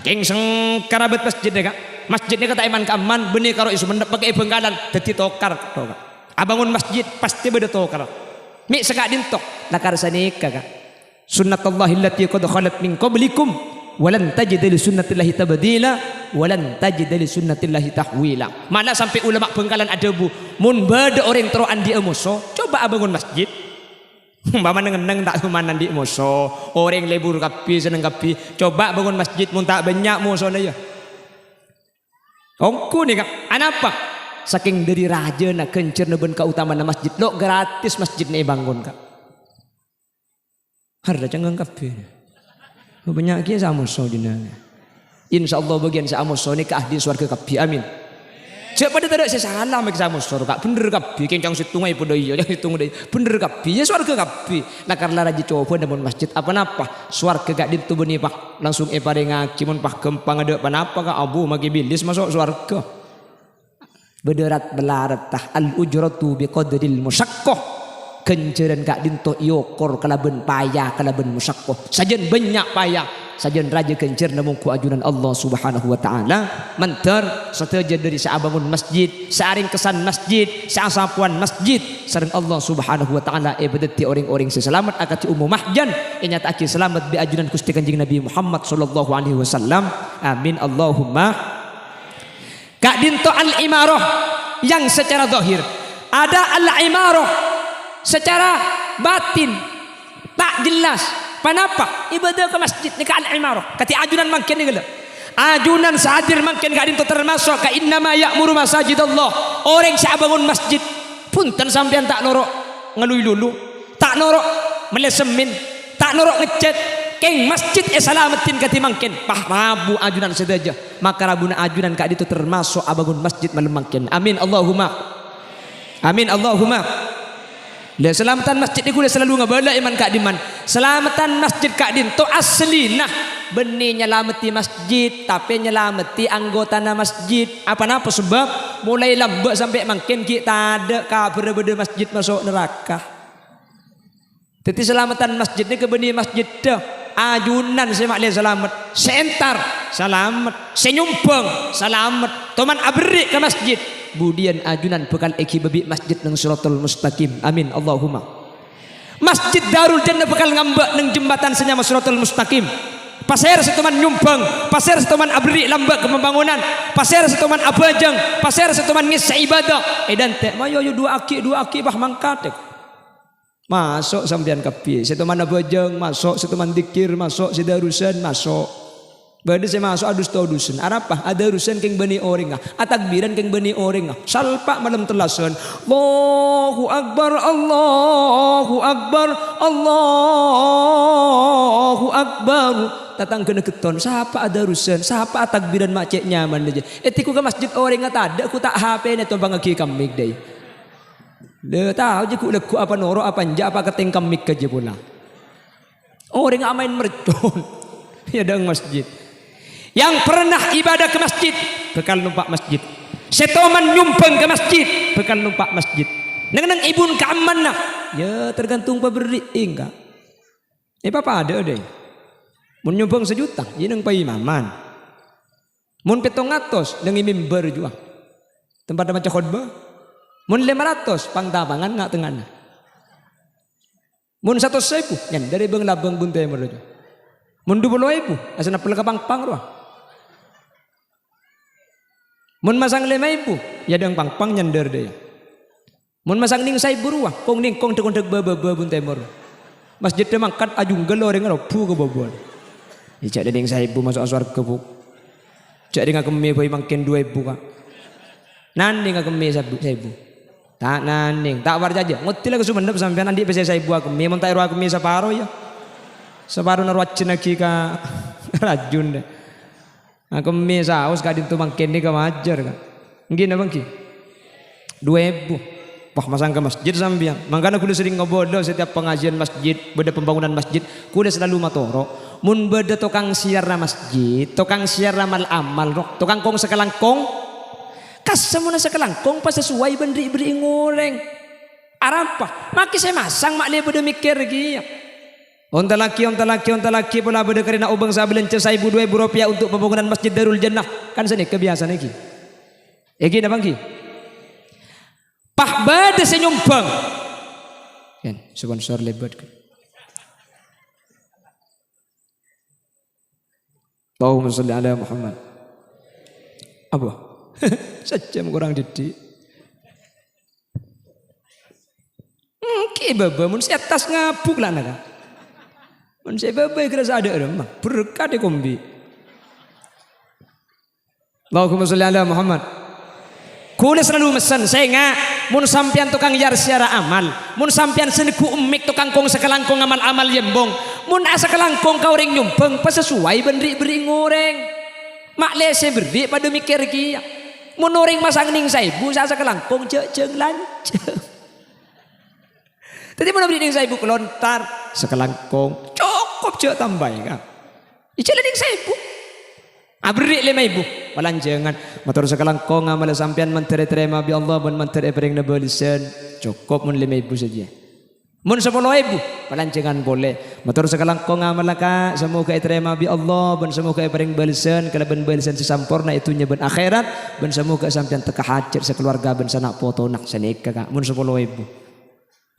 king seng karabat masjid kak masjidnya kata iman keaman benih karo isu pakai bengkalan dadi tokar abangun masjid pasti beda tokar mi sekak dintok lakar sanika kak sunnatullahi allati qad khalat min qablikum walan tajid li sunnatillahi tabdila walan tajid li sunnatillahi tahwila mana sampai ulama bengkalan ada bu mun bade orang teroan di emoso coba abangun masjid Mama neng tak kemanan di emoso orang lebur kapi seneng kapi coba bangun masjid mun tak banyak muso ya ongku nih kak anapa saking dari raja nak kencer neben keutamaan masjid lo gratis masjid nih bangun kak harga cengeng kapi banyak kia sama so dina. Insyaallah bagian sama so ni ke ahli surga kapi amin. Cek pada tidak saya salah mek sama so kak bener kapi kencang situngai pada iya yang situng deh bener kapi ya surga kapi. Nah karena raja coba namun masjid apa napa surga gak ditu beni pak langsung pada ngaki mun pak gempang ada apa napa kak abu magi bilis masuk surga. Bederat belarat tah al ujratu biqadril musyaqqah. Kenceran kak dinto iokor kalaben payah kalaben musyaqqah sajen banyak payah sajen raja kencer namun ku ajunan Allah Subhanahu wa taala mentar sateja dari saabangun masjid saaring kesan masjid saasapuan masjid sareng Allah Subhanahu wa taala bedeti orang-orang seselamat akati umum mahjan nyata aki selamat bi ajunan Gusti Kanjeng Nabi Muhammad sallallahu alaihi wasallam amin Allahumma kak dinto al imarah yang secara zahir ada al imarah secara batin tak jelas Panapa? Ibadah ke masjid ni kan imarah. Kati ajunan mangkin ni gala. Ajunan sahadir mangkin kadin tu termasuk ka innama ya'muru masajidallah. Orang siap bangun masjid. Punten sampean tak norok ngelui lulu, tak norok melesemin, tak norok ngecat. Keng masjid salamatin kati mangkin. Pah rabu ajunan sedaja. Maka rabuna ajunan kadin tu termasuk abangun masjid malam mangkin. Amin Allahumma. Amin Allahumma. Le selamatan masjid ni kuda selalu ngabala iman kak diman. Selamatan masjid kak din to asli nah benih nyelamati masjid tapi nyelamati anggota na masjid. Apa sebab mulai lambat sampai makin kita ada kabar beda masjid masuk neraka. Jadi selamatan masjid ni ke benih masjid dah. Ajunan semak le selamat, sentar selamat, senyumpeng selamat, toman abrik ke masjid. Budian ajunan bekal eki babi masjid nang siratal mustaqim. Amin Allahumma. Masjid Darul Jannah bekal ngambak nang jembatan senyama siratal mustaqim. Pasir setuman nyumpeng, pasir setuman abri lambak ke pembangunan, pasir setuman abajang, pasir setuman ngis ibadah. Dan teh mayo yo dua aki bah mangkat. Masuk sampean kapi, setuman abajang masuk, setuman dikir masuk, sedarusan masuk. Bada saya masuk adus tau dusun. Arapah ada urusan keng bani orang atakbiran keng bani orang salpak malam telasan. Allahu akbar, Allahu akbar, Allahu akbar. Tatang kena keton. Siapa ada urusan? Siapa atakbiran macet nyaman aja. Etiku ke masjid orang ada. Aku tak HP ni tu bang aki kamik deh. Dia tahu je ku leku apa norok apa anja apa keteng kamik aja pula. Orang main mercon. Ya dang masjid. Yang pernah ibadah ke masjid bekal numpak masjid. Setoman nyumpeng ke masjid bekal numpak masjid. Nang ibun ka amanah. Ya tergantung paberi enggak. Papa ada deh. Mun nyumpeng 1 juta, ya nang paimaman. Mun 700 nang mimbar juga. Tempat baca khutbah. Mun 500 pangtapangan ngak tengana. Mun 100.000 nyan dari bang labang buntai mereka. Mun 20.000 asana pelaka pangpang ruah. Mun masang 5.000 ya dang pangpang nyender deh. Mun masang ning 1.000 ruah kong ning kong tekon baba buntai mer. Masjid teh mangkat ajung geloreng pu ke bobol. Ijak ning 1.000 masuk surga bu. Cak dengan kemi boy makin 2.000 kak. Nanding kemi 1.000. Tak nanding tak war aja. Ngutil aku sumendep sampean andi pese 1.000 kemi mun tak ro kemi separo ya. Separuh narwacin lagi ka rajun deh. Aku misa saus kadin tu makin ni ka wajar kan. Ngin abang ki. 2.000. Wah masang ke masjid sambiang. Makanya kuda sering ngobodo setiap pengajian masjid, beda pembangunan masjid, kuda selalu matoro. Mun beda tukang siar na masjid, tukang siar na amal roh, tukang kong sekelangkong. Kas semua sekelangkong pas sesuai beri ngoreng. Arapa? Maki saya masang mak dia beda mikir lagi. Onta laki pula beda kerana ubang sabelan 1.000 2.000 rupiah untuk pembangunan Masjid Darul Jannah. Kan sini kebiasaan lagi. Egi na bangki. Pah bada senyumpang. Kan sponsor lebat kan. Allahumma shalli ala Muhammad. Apa? Sejam kurang didik. Ki baba mun si atas ngabuk lah naga. Mun saya babai kerasa ada remah berkah de kombi. Allahumma sholli ala Muhammad. Kula selalu mesen saya ngak mun sampean tukang yar secara amal, mun sampean seneku umik tukang kong sekelangkong amal-amal yembong, mun asa kelangkong kau ring nyumpeng pas sesuai beri ngoreng. Mak lese beri pada mikir kia. Mun orang masang ning 1.000 sa kelangkong ceng lanceng. Tadi mun beri ning 1.000 kelontar sekelangkong cukup cek tambah kan. Icele ning 1.000. Abri 5.000 walanjangan motor sekelangkong amal sampean mentere-terima bi Allah mun mentere bering na balisan cukup mun 5.000 saja. Mun 10.000 walanjangan boleh. Motor sekelangkong amal ka semoga terima bi Allah ben semoga bering balisan kalaban balisan sampurna itu nya ben akhirat ben semoga sampean teka hajat sekeluarga ben sanak foto nak sanika ka mun 10.000.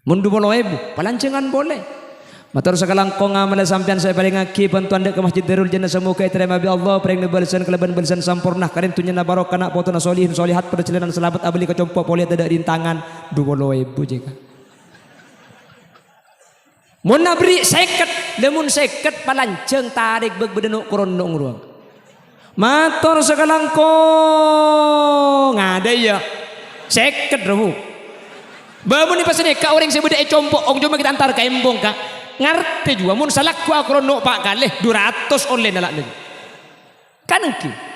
Mun 20.000 walanjangan boleh. Matur sekelangkong amal sampean saya paling aki bantuan dek ke Masjid Darul Jannah semoga terima bi Allah paring balisan keleban balisan sampurna karin tunya na barokah nak potona solihin solihat perjalanan selamat abli kecompo poliat ada rintangan 20.000 jika. Mun nabri seket, lemun seket palanceng tarik bebenuk kurondong ruang. Mator sekalangkong ada ya seket rebu. Bamun ni pasane ka orang sebeda compok ong cuma kita antar ka embong ka. Ngerti juga mun salak ku akrono pak kalih 200 online nalak ni. Kan engki.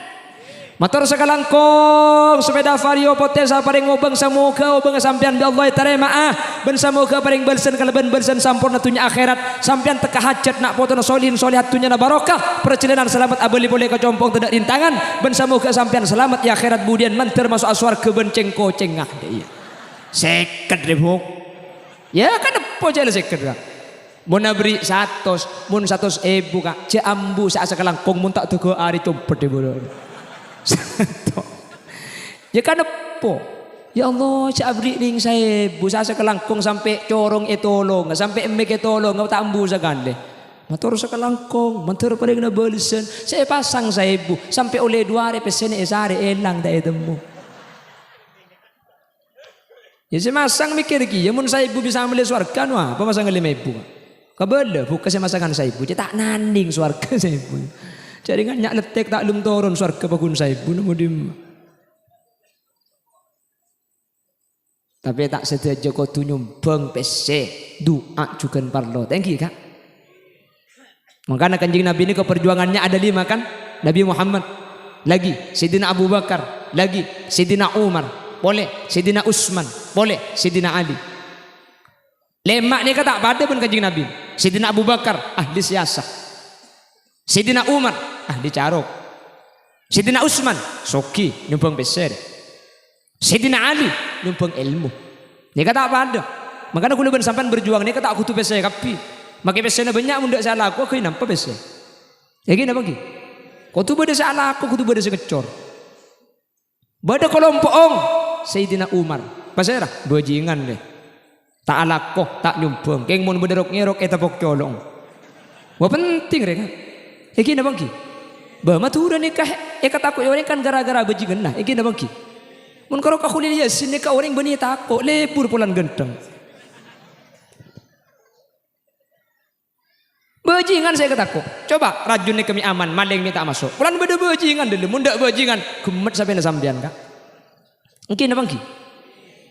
Matur sekalangkong sepeda vario potesa paring obeng samoga obeng sampean bi Allah tarema ben samoga paring balsen kaleben balsen sampurna tunya akhirat sampean teka hajat nak potona solihin solihat tunya na barokah perjalanan selamat abeli boleh ka compong tidak rintangan ben samoga sampean selamat ya akhirat budian manter masuk aswar ke benceng kocengah iya seket ribu ya kan apa jale seket ka mun nabri 100 mun 100 ebu ka jambu sak sekalangkong mun tak tuku ari tumpet de bodo. Ya kan apa? Ya Allah, cak abri ning saya busa sekelangkung sampai corong etolong, sampai emek etolong, ngau tambu sagande. Matur sekelangkung, matur paring na balisen. Saya pasang saya bu, sampai oleh 2 hari pesen esare elang dak etemu. Ya saya masang mikir ki, ya mun saya bu bisa ambil swarga no apa masang 5.000. Kabel buka saya masakan saya bu, tak nanding swarga saya bu. Jaringan nyak letek tak lum turun swarga pakun saya bu mudim. Tapi tak sedaja kau tu nyumbang PC doa juga parlo. Thank you kak. Makanya kanjeng Nabi ini keperjuangannya ada 5 kan? Nabi Muhammad, lagi Sayyidina Abu Bakar, lagi Sayyidina Umar, boleh Sayyidina Utsman, boleh Sayyidina Ali. Lemak ni kata pada pun kanjeng Nabi. Sayyidina Abu Bakar ahli siasah. Sayyidina Umar ahli carok. Sayyidina Utsman soki nyumbang PC. Sayyidina Ali numpang ilmu. Ni kata apa ada? Makanya aku lebih sampai berjuang ni kata aku tu PC kapi. Makai PC na banyak mundak salah aku nampak PC. Ya gini apa ki? Kau tu beda salah aku tu beda sekecor. Beda kelompok ong Sayyidina Umar. Pasirah bajingan deh. Tak alakoh tak nyumbang. Keng mun bederok ngerok eta pok colong. Wah penting rek. Ya gini apa ki? Bah matura nikah kata aku orang kan gara-gara bajingan nah. Ya gini apa ki? Mun karo ka khulil yasin ni ka orang bani tako lebur pulan genteng. Bajingan saya kataku. Coba rajun ni kami aman, maling ni tak masuk. Pulan beda bajingan dulu, mun dak bajingan gemet sampai na sampean kak. Mungkin apa ki?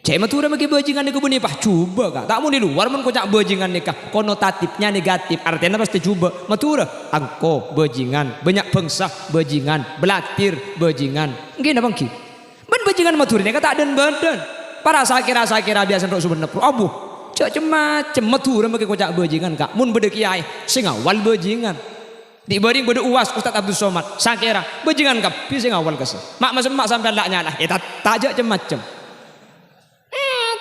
Cek matura bagi bajingan ni kebun ni pah coba kak. Tak mun di luar mun kocak bajingan ni kak. Konotatifnya negatif, artinya pasti coba. Matura angko bajingan, banyak bangsa bajingan, belatir bajingan. Mungkin apa ki? Ben bajingan matur ini kata dan badan. Para sakira biasa untuk sebenarnya abu. Cak macam matur bagi kocak bajingan kak. Mun beda kiai sing awal bajingan. Di baring beda uas Ustaz Abdul Somad. Sakira bajingan kap pi sing awal kese. Mak mak sampai lak nyala. Tak jak macam.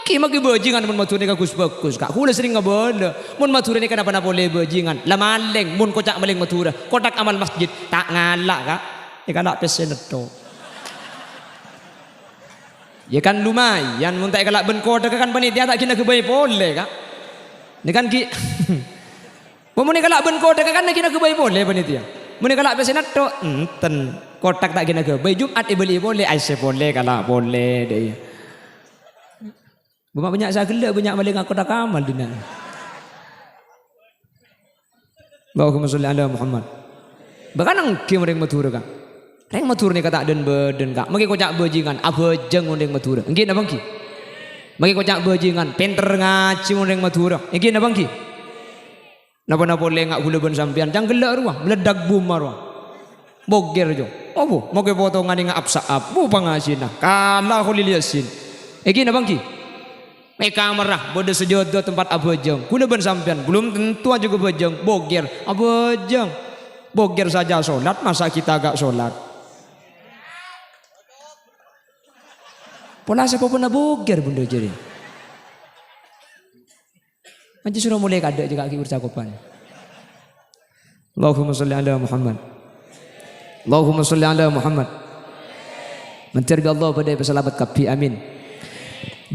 Ki magi bajingan mun matur ni bagus kak. Kula sering ngabala. Mun matur ni kenapa boleh bajingan. La maling mun kocak maling matur. Kotak amal masjid tak ngalak kak. Ikan tak pesen itu. Ya kan lumayan mun tak kalak ben kode kan panitia tak kena kebaik boleh kak. Ni kan ki. Mun ni kalak ben kode kan kena kebaik boleh panitia. Mun ni kalak pesenat tok enten kotak tak kena kebaik Jumat beli boleh Aisyah boleh kalak boleh deh. Banyak saya gelak banyak maling aku tak amal dina. Allahumma sholli ala Muhammad. Bahkan ki mereng matur kak. Reng matur ni kata den beden kak. Magi kocak bajingan abajeng undeng matur. Engki napa ki? Magi kocak bajingan pinter ngaji undeng matur. Engki napa ki? Napa boleh ngak gula ben sampean jang gelak ruah meledak bom ruah. Boger jo. Opo? Magi potongan ngak apsaap. Bu pangasina. Kala khulil yasin. Engki napa ki? Mereka merah bodoh sejodoh tempat abajeng. Gula ben sampean belum tentu juga bajeng. Boger abajeng. Boger saja solat masa kita agak solat. Pola siapa pun boger bunda jadi. Nanti sudah mulai kada juga kaki bercakupan. Allahumma sholli ala Muhammad. Allahumma sholli ala Muhammad. Menterbi Allah pada pesalabat kapi amin.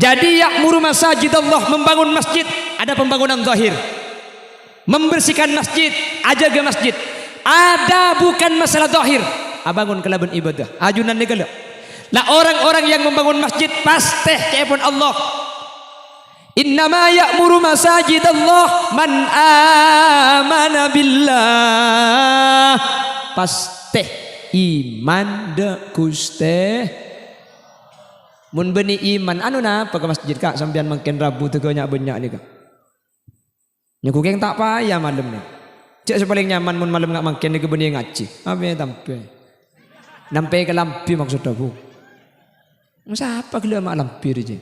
Jadi yakmuru masajid Allah membangun masjid ada pembangunan zahir. Membersihkan masjid, ajaga masjid. Ada bukan masalah zahir. Abangun kelaban ibadah. Ajunan negala. Lah orang-orang yang membangun masjid pasti kepun Allah Innama ya'muru masajidallah man amana billah. Pasti iman de Gusti. Mun beni iman anu napa ke masjid kak sampean makin Rabu teu banyak ni kak. Nyaku keng tak payah malam ni. Cek paling nyaman mun malam ngak makin ni ke beni ngaji. Apa tampe. Nampai ke lampi maksud aku. Masa apa gila mak lampi je.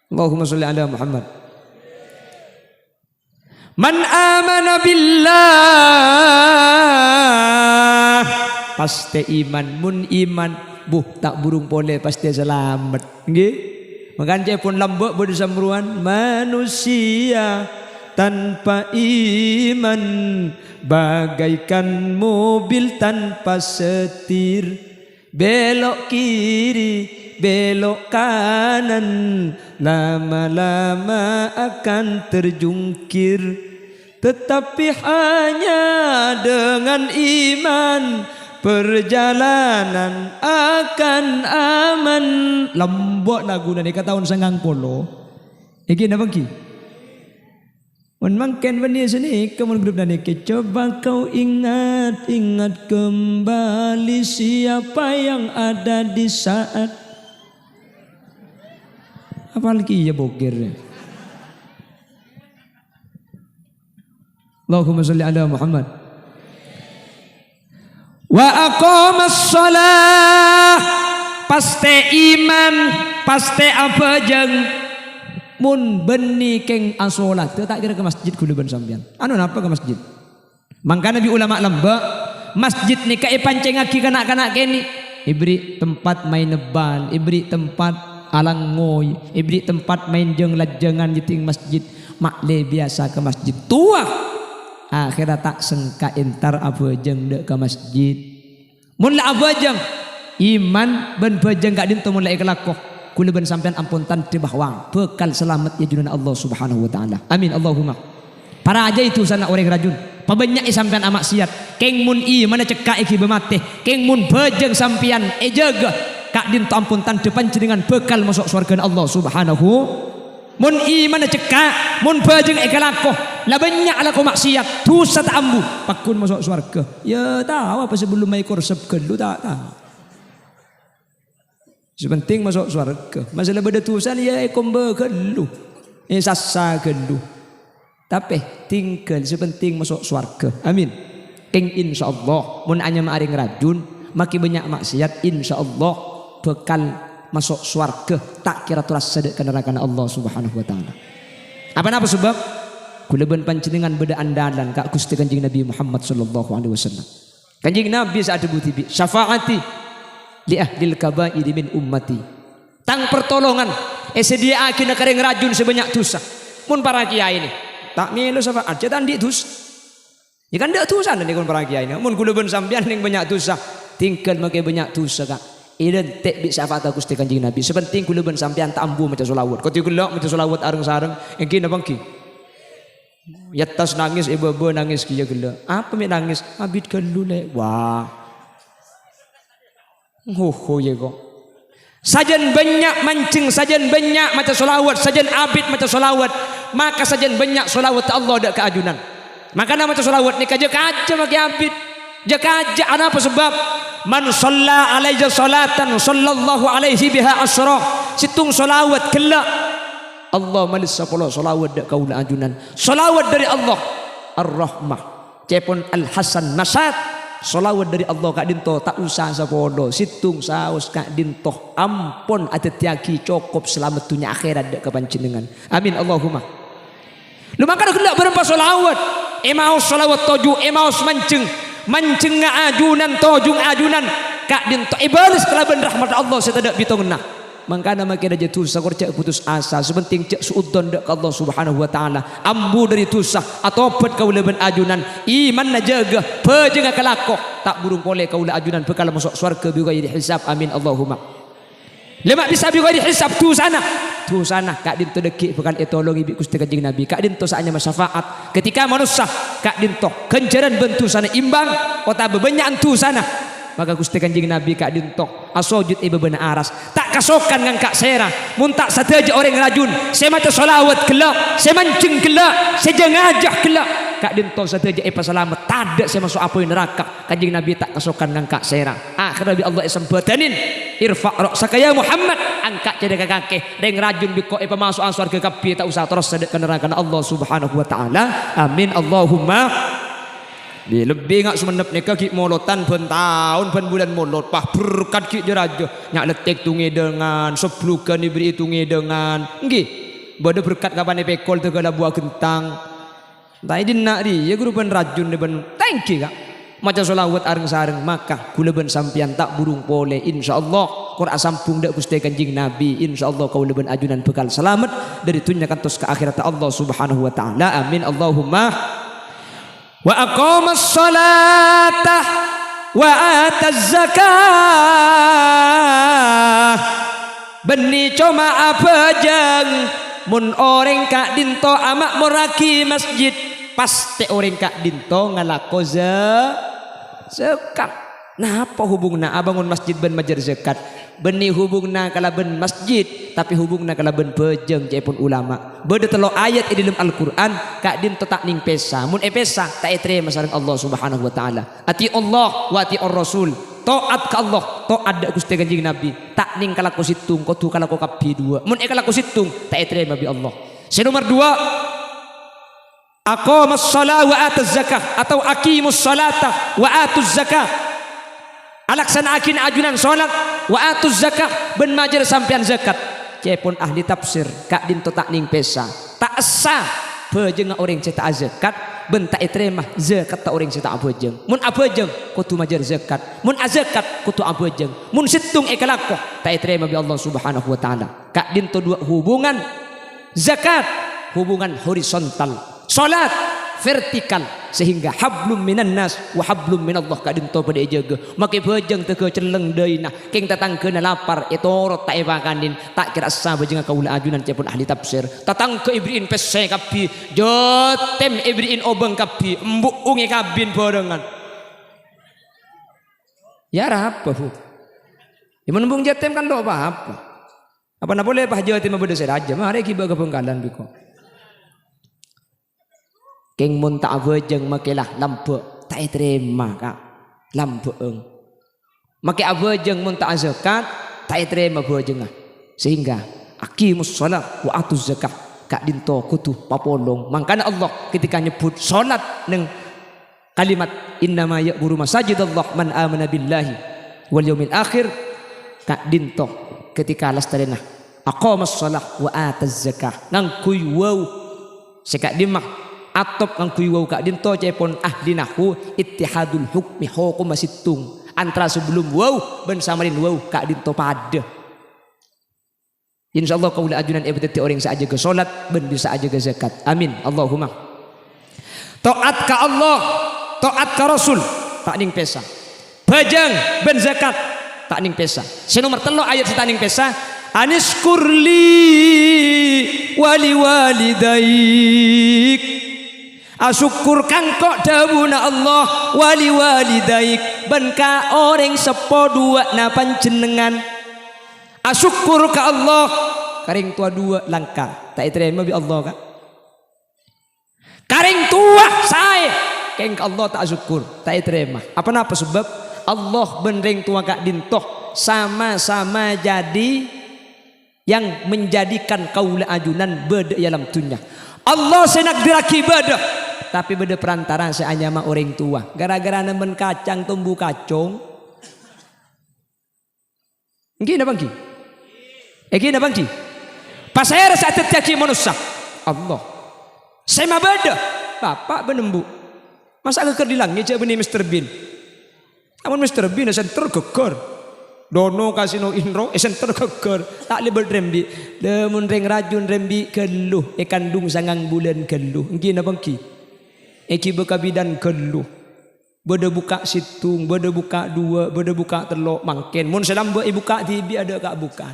Allahumma sholli ala Muhammad. Man amana billah. Pasti iman mun iman tak burung pole pasti selamat. Nggih. Makanya pun lambok bersamruan manusia tanpa iman bagaikan mobil tanpa setir, belok kiri belok kanan lama-lama akan terjungkir, tetapi hanya dengan iman perjalanan akan aman. Lambok lagu nani kataun sangang polo. Iki napa ki? Mun mangken bani sini kemun grup nani ke coba kau ingat kembali siapa yang ada di saat apa lagi ya bokir. Allahumma sholli ala Muhammad. Wa aqamas shalah. Pasti iman, pasti apa jeng mun beni keng asolat teu tak kira ke masjid kudu ben sampean. Anu napa ke masjid? Mangka nabi ulama lamba masjid ni kae pancengaki kanak-kanak kene. Ibri tempat main nebal, ibri tempat alang ngoy, ibri tempat main jeng lajengan di ting masjid. Makle biasa ke masjid tua. Akhirat tak sengka entar apa jeng dek ke masjid. Mun la apa jeng iman ben bejeng gak dinto mun la ikhlakoh. Kula ben sampean ampun tan tibah wang bekal selamat ya junan Allah Subhanahu wa taala. Amin Allahumma. Para aja itu sana orang rajun. Pabanyak sampean amak siat. Keng mun i mana cekak iki bemate. Keng mun bejeng sampean jaga kak dinto ampun tan depan jenengan bekal masuk surga Allah Subhanahu. Mun iman cekak, mun bajeng ikhlakoh, lah banyak lah kau maksiat, dosa tak ambu, pakun masuk surga. Ya tahu apa sebelum mai korsep gelu tak tahu. Sepenting masuk surga. Masalah beda dosa ya kombe gelu, sasa gelu. Tapi tinggal sepenting masuk surga. Amin. Keng insyaallah mun anya maaring rajun, maki banyak maksiat insyaallah bekal masuk surga tak kira turas sedek ke neraka Allah Subhanahu wa taala. Apa sebab? Kula ben panjenengan beda andalan kak Gusti Kanjeng Nabi Muhammad sallallahu alaihi wasallam. Kanjeng Nabi saat debuti bi syafaati li ahlil kaba'ir min ummati. Tang pertolongan sediaakeun ka rajun sebanyak dosa. Mun para kiai ini tak milu syafaat cetan di dosa. Ya kan dak dosa nih kun para kiai ini. Mun kula ben sampean ning banyak dosa, tinggal make banyak dosa kak. Identik bi syafaat Gusti Kanjeng Nabi. Sepenting kula ben sampean tak ambu maca selawat. Kau gelak maca selawat areng-sareng engki napa ki? Yatas nangis ibu nangis ki gelak. Apa mi nangis? Abid gelu le. Wah. Ho ye kok. Sajen banyak mancing, sajen banyak maca selawat, sajen abid maca selawat, maka sajen banyak selawat Allah dak keajunan. Maka nama maca selawat ni kaja maki abid. Jaka aja apa sebab man shalla alaihi salatan sallallahu alaihi biha asra situng salawat kelak Allah malis 10 salawat dak kaula ajunan salawat dari Allah ar-rahmah cepon al-hasan nasat salawat dari Allah kak dinto tak usah sapodo situng saus kak dinto ampun ada tiaki cukup selamat dunia akhirat dak kapanjenengan amin Allahumma lu maka kelak berapa salawat emaus salawat toju emaus mancing ajunan tojung ajunan kak dinto ibalis kelaban rahmat Allah setedak bitongna mangkana makin aja dosa korcak putus asa sepenting cek suudon dak Allah Subhanahu wa taala ambu dari dosa atau obat kaula ben ajunan iman na jaga pejeng kalakoh tak burung pole kaula ajunan bekal masuk surga bi ghairi hisab amin Allahumma lemak bisa bi ghairi hisab tu sana kak dinto deki bekal etolongi bi Gusti Kanjeng Nabi kak dinto saanya masyafaat ketika manusia kak dinto kenjaran bentu sana imbang kota bebanyak tu sana maka Gusti Kanjeng Nabi kak dintok asojud ibu bena aras tak kasokan ngangkak sera mun tak sateja orang rajun saya maca solawat kelak saya mancing kelak saya jengajah kelak kak dintok sateja ipa selamat tadak saya masuk apoi neraka Kanjeng Nabi tak kasokan ngangkak sera akhirnya bi Allah isembatanin irfa ra'saka ya Muhammad angkat cedek kaki deng rajun biko ipa masuk ansar ke kapi tak usah terus sedek ke neraka Allah subhanahu wa ta'ala amin Allahumma di lebih ngak semenep ni kaki molotan pen tahun pen bulan molot pah berkat ki jerajo nyak letek tungi dengan seplukan diberi tungi dengan nggih bodo berkat kapan pekol tu kala buah kentang tai din nak di ya guru pen rajun ben thank you kak maca selawat areng sareng maka kula ben sampian tak burung pole insyaallah Qur'an sampung dak Gusti Kanjeng Nabi insyaallah kau leben ajunan bekal selamat dari dunia kantos ke akhirat Allah subhanahu wa ta'ala amin Allahumma wa aqamas salata wa ataz zakah beni coma apa jeng mun orang kak dinto amak moraki masjid pasti orang kak dinto ngalako zakat nah apa hubungna abangun masjid ben majar zakat beni hubungna kala ben masjid tapi hubungna kala ben pejeng cepun ulama beda telo ayat di dalam Al-Qur'an kak dinto tak ning pesa mun pesa tak terima sareng Allah subhanahu wa ta'ala ati Allah wa ati ar-rasul taat ka Allah taat dak Gusti Kanjeng Nabi tak ning kala ko situng ko tu kala ko kapi dua mun kala ko situng tak terima bi Allah nomor 2 aqamas shalah wa ataz zakah atau aqimus salata wa atuz zakah alaksanakin ajunan salat wa atuz zakah ben majer sampean zakat cepon ahli tafsir kak dinto tak ning pesa tak sah bejeng orang cetak zakat ben tak terima zakat tak orang cetak bejeng mun abejeng kudu majer zakat mun azakat kudu abejeng mun situng ekalako tak terima bi Allah subhanahu wa ta'ala kak dinto dua hubungan zakat hubungan horizontal salat vertikal sehingga hablum minan nas wa hablum minallah kak dinto pada jaga make bejeng teu celeng deui nah keng tatangkeuna lapar etorot tak evakanin tak kira asa bejeng kaula ajunan cepun ahli tafsir tatang ke ibriin pese kapi jotem ibriin obeng kapi embuk ungi kabin barengan ya apa bu ya menembung jotem kan do apa na boleh bah jotem beda seraja mari kiba ke Bengkalan biko keng mun tak abejeng makelah lampu tak terima kak lampu make abejeng mun tak zakat tak terima bejeng sehingga aqimus shalah wa atuz zakah kak dinto kutu papolong mangkana Allah ketika nyebut salat neng kalimat innama ya'muru masajidallah man amana billahi wal yaumil akhir kak dinto ketika lastarena aqamas shalah wa ataz zakah ngangkuy wow sekak dimah atop kang kuiwau kak dinto cepon ahli nahwu ittihadul hukmi hukum situng antara sebelum wow ben samarin wow kak dinto pada insyaallah kaula ajunan ebeteti orang saja ke salat ben bisa aja ke zakat amin Allahumma taat ka Allah taat ka Rasul tak ning pesa bajang ben zakat tak ning pesa nomor 3 ayat tak ning pesa aniskurli wali walidaik asyukur kangkok dawuna Allah wali walidaik ben ka orang sepo dua na panjenengan asyukur ka Allah karing tua dua langka tak terima bi Allah kak karing tua saya keng ka Allah tak syukur tak terima apa napa sebab Allah benring tua kak dintoh sama-sama jadi yang menjadikan kaula ajunan beda dalam dunia Allah senak diraki beda tapi beda perantara seanya mah orang tua gara-gara nemen kacang tumbuh kacong nggih na bangki nggih na bangki pasayar saat terjadi manusia Allah saya mah beda bapak benembu masa keker dilangnya cak benih Mr. Bean namun Mr. Bean esen tergeger dono kasino inro esen tergeger tak lebel rembi demun reng rajun rembi geluh kandung sangang bulan geluh nggih na bangki eki beka bidan geluh beda buka situng beda buka dua beda buka telok mangken mun selamba buka tibi ada kak buka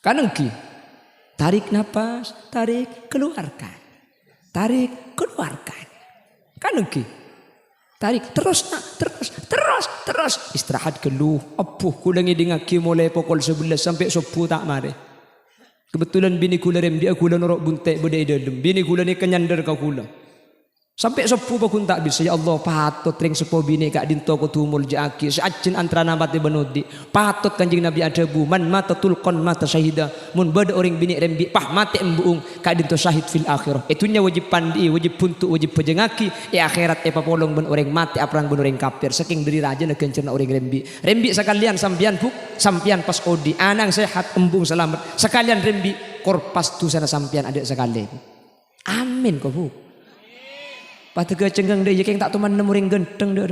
kanengki tarik napas tarik keluarkan kanengki Tarik terus nak, terus. Istirahat keluh. Apuh kulangi dengan mulai pukul 11 sampai 10 tak mari. Kebetulan bini kula rembi aku kula norok buntek bedai dalam. Bini kula ni kenyandar kau kula. Sampai 10 pun tak bisa. Ya Allah patut ring 10 bini kak dinto ko tumul jaki. Seajin antara namati benudi. Patut kanjing Nabi ada bu. Man mata tulqan mata syahida. Mun beda orang bini rembi pah mati embuung kak dinto syahid fil akhirah. Itunya wajib pandi, wajib puntuk, wajib pejengaki. Akhirat papolong ben orang mati aprang ben orang kafir. Saking diri raja na kencerna orang rembi. Rembi sekalian sampian bu, sampian pas odi. Anang sehat embung selamat. Sekalian rembi korpas tu sana sampian adik sekalian. Amin kau bu. Patega cenggang dia yang tak teman nemuring genteng dia.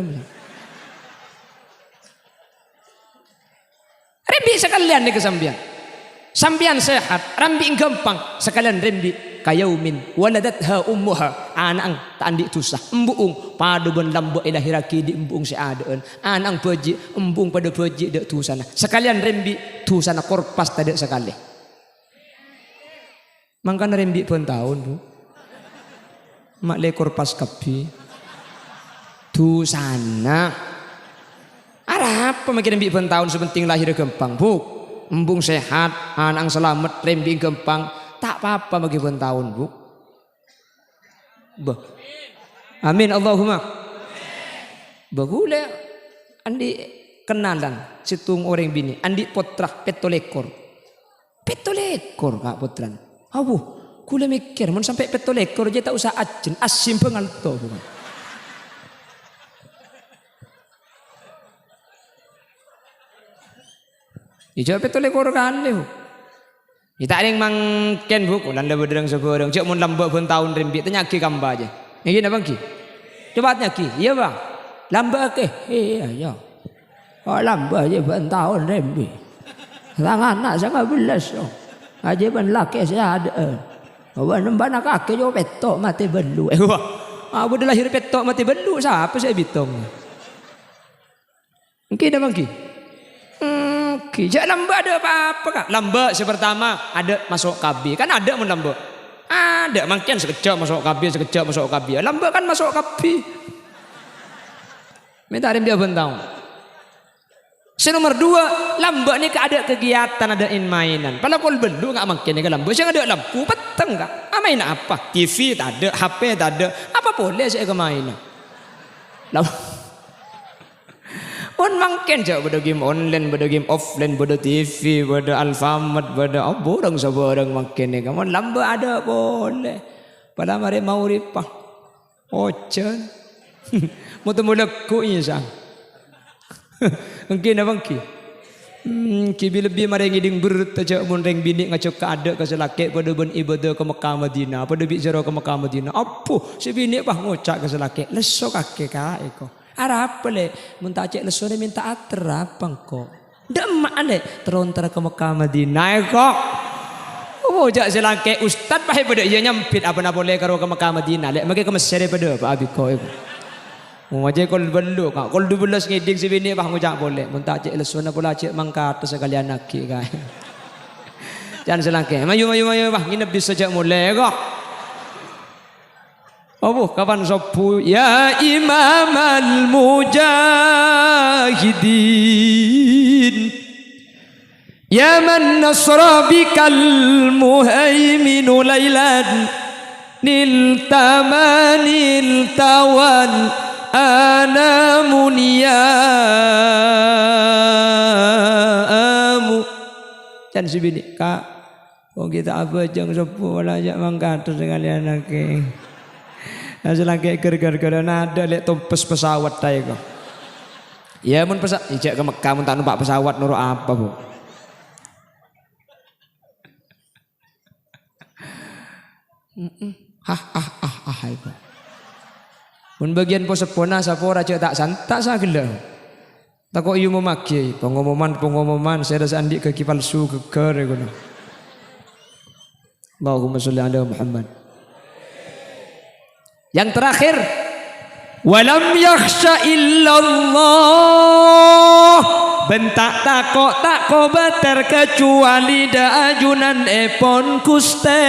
Rembi sekalian ni kesampian. Sampian sehat, rambi gampang. Sekalian rembi kayaumin waladatha ummuha. Anang tak andik tusah. Embuung pada ben lambo ilahiraki di embuung seadaan. Anang peji embuung pada peji dek tu sana. Sekalian rembi tu sana korpas tadi sekali. Mangkan rembi pun tahun bu. Mak lekor pas kapi tu sana arah apa makin rembi pun tahun sepenting lahir gampang bu embung sehat anak selamat rembi gampang tak apa-apa bagi pun tahun bu bah amin Allahumma bagule andi kenalan situng orang bini andi potrah petolekor kak potran abu kula mikir mun sampai petolekor je tak usah ajen asim pengalto bukan. Ijo petolekor kali bu. Kita ada yang mangken bu, kulan dah berderang seberang. Cik mun lambak pun tahun rembi, tanya ki kamba aja. Yang gini bang ki, coba tanya ki, iya bang, lambak ke? Iya ya. Oh lambak je pun tahun rembi. Tangan anak sangat belas oh. Aja pun laki saya ada. Awak nembak nak kaki jo petok mati belu. Wah, abu dah lahir petok mati belu. Siapa saya bitong? Mungkin dah bangki. Jangan lambak ada apa-apa kak. Lambak sepertama ada masuk KB. Kan ada mun lambak. Ada mungkin sekejap masuk KB. Lambak kan masuk KB. Minta dia bentang. Nomor 2, lambak ni ada kegiatan, ada mainan. Kalau kau belu nggak mungkin ni lambak. Jangan ada lampu petang nggak. Main apa? TV tak ada, HP tak ada. Apa boleh saya ke mainan? Pun mungkin je pada game online, pada game offline, pada TV, pada Alfamart, pada borang seborang mungkin ni. Kamu lambak ada boleh. Pada mari mau ripah. Oce. Mau temu leku insang. Mungkin abang ki. Ki lebih mari ngiding berat aja mun reng bini ngacok ka ada ka selake pada ben ibadah ke Mekah Madinah, pada bicara ke Mekah Madinah. Apa si bini bah ngocak ke selake. Leso kake ka eko. Ara apa le mun tak cek leso ni minta atrapang ko. Demak le terontar ke Mekah Madinah eko. Ngocak selake ustaz bah pada iya nyampit apa na boleh karo ke Mekah Madinah. Lek mage ke Mesir pada apa abi ko eko. Macam kau belu kak, kau 12 ngiding si bini bah ngujak boleh. Muntah cik lesuna pula cik mangkat sekalian nakik kak. Jangan selangke. Mayu bah nginep di sejak mulai kak. Oh kapan sopu ya Imam al-Mujahidin. Ya man nasra bikal muhaiminu laylan nil tamanil tawan ana muniamu. Jangan si bini kak, oh kita apa jeng sepuh lah jak mangkat sekalian lagi. Asal lagi ger-ger nada lek tumpes pesawat tay kok. Ya mun pesawat ijak ke Mekah mun tak numpak pesawat nurut apa bu? Itu. Mun bagian posepona sapora cek tak santak sagela. Tak kok ieu memaki pengumuman saya dah sandik ke palsu keker ngono. Allahumma sholli ala Muhammad. Yang terakhir, walam yakhsha illallah. Bentak tak kobater kecuali da ajunan epon kuste.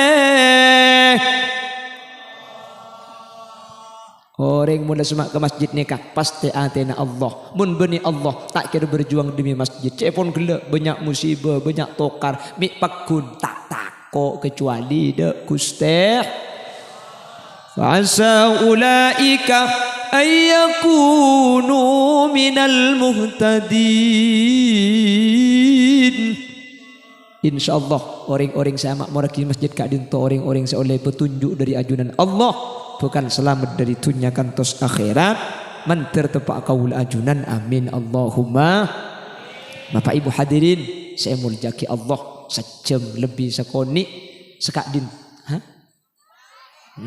Oh orang mula semak ke masjid nikah pasti atena Allah. Mun beni Allah tak kira berjuang demi masjid. Cek pun gelak banyak musibah, banyak tokar, mik pakun tak takok kecuali dek Gusti. Fa'asa ulaika ayyakunu minal muhtadin. InsyaAllah orang-orang saya mak moraki masjid Kak Dinto orang-orang saya oleh petunjuk dari ajunan Allah bukan selamat dari dunia kantos akhirat mantir tepak kaul ajunan amin Allahumma. Bapak Ibu hadirin saya muljaki Allah sejam lebih sekoni sekak din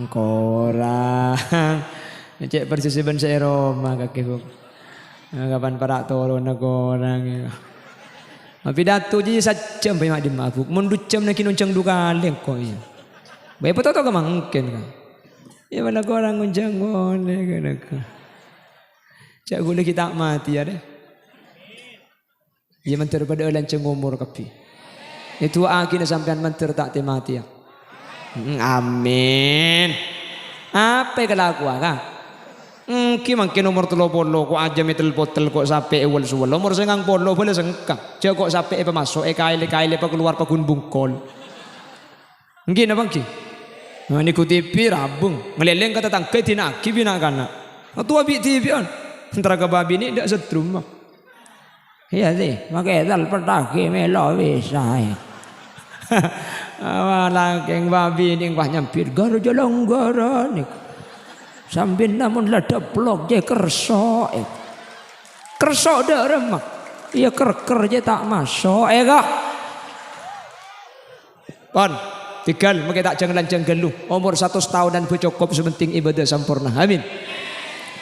korang cek persisiban saya Roma kakek kapan para turun orang ya. Pidato je sajam pai mak din mabuk. Mun ducam nak kinuncang duka leng ko ya. Bae poto to ka mangken ka. Ya mana orang nguncang ngone kana ka. Cak gule kita mati ya deh. Ya mentir pada lanceng umur kapi. Itu akhirnya sampean mentir tak te mati ya. Amin. Apa kelakuan ka? Ki mangkin umur 30 kok aja metel botol kok sampai ewal suwel umur 90 boleh sengkak cek kok sampai apa masuk kaile pa keluar pa gun bungkol nggih napa ki ini ku TV rabung ngeleleng kata tangkai tina ki bina kana tua bi TV on antara ke babi ni ndak setrum mah iya sih make dal pedake melo bisa ya awala keng babi ning bah nyampir garo jolong garo nik sambil namun lada blok je kerso kerso dah remak iya ker je tak masuk kah pon tinggal mungkin tak jangan geluh umur 100 tahun dan cukup sementing ibadah sempurna amin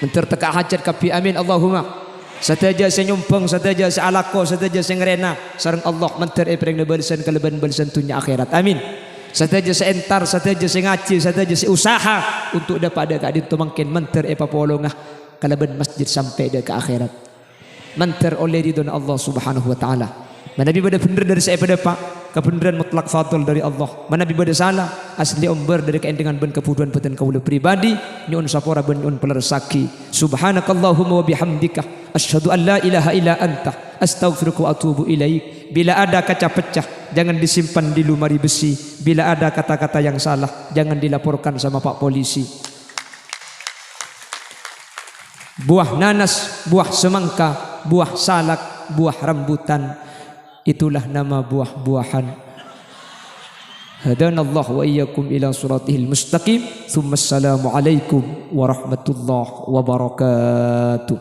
mentir teka hajat kapi amin Allahumma sataja senyumpeng sataja sealako sataja sengrena sareng Allah mentir epreng lebalsan keleban-balsan dunia akhirat amin. Sataja seentar, sataja sengaji, sataja seusaha untuk dapat ada kadin tu makin mentir epa polongah kalaban masjid sampai dia ke akhirat. Mentir oleh ridwan Allah Subhanahu wa taala. Manabi pada benar dari saya pada pak kebenaran mutlak fadl dari Allah. Manabi pada salah asli umber dari keendengan ben kepuduan peten kaula pribadi nyun sapora ben nyun pelersaki. Subhanakallahumma wa bihamdika asyhadu an la ilaha illa anta astaghfiruka wa atubu ilaik. Bila ada kaca pecah jangan disimpan di lemari besi. Bila ada kata-kata yang salah jangan dilaporkan sama Pak Polisi. Buah nanas, buah semangka, buah salak, buah rambutan, itulah nama buah-buahan. Hadanallahu wa iyyakum ila siratihil mustaqim. Tsumma assalamu alaikum warahmatullahi wabarakatuh.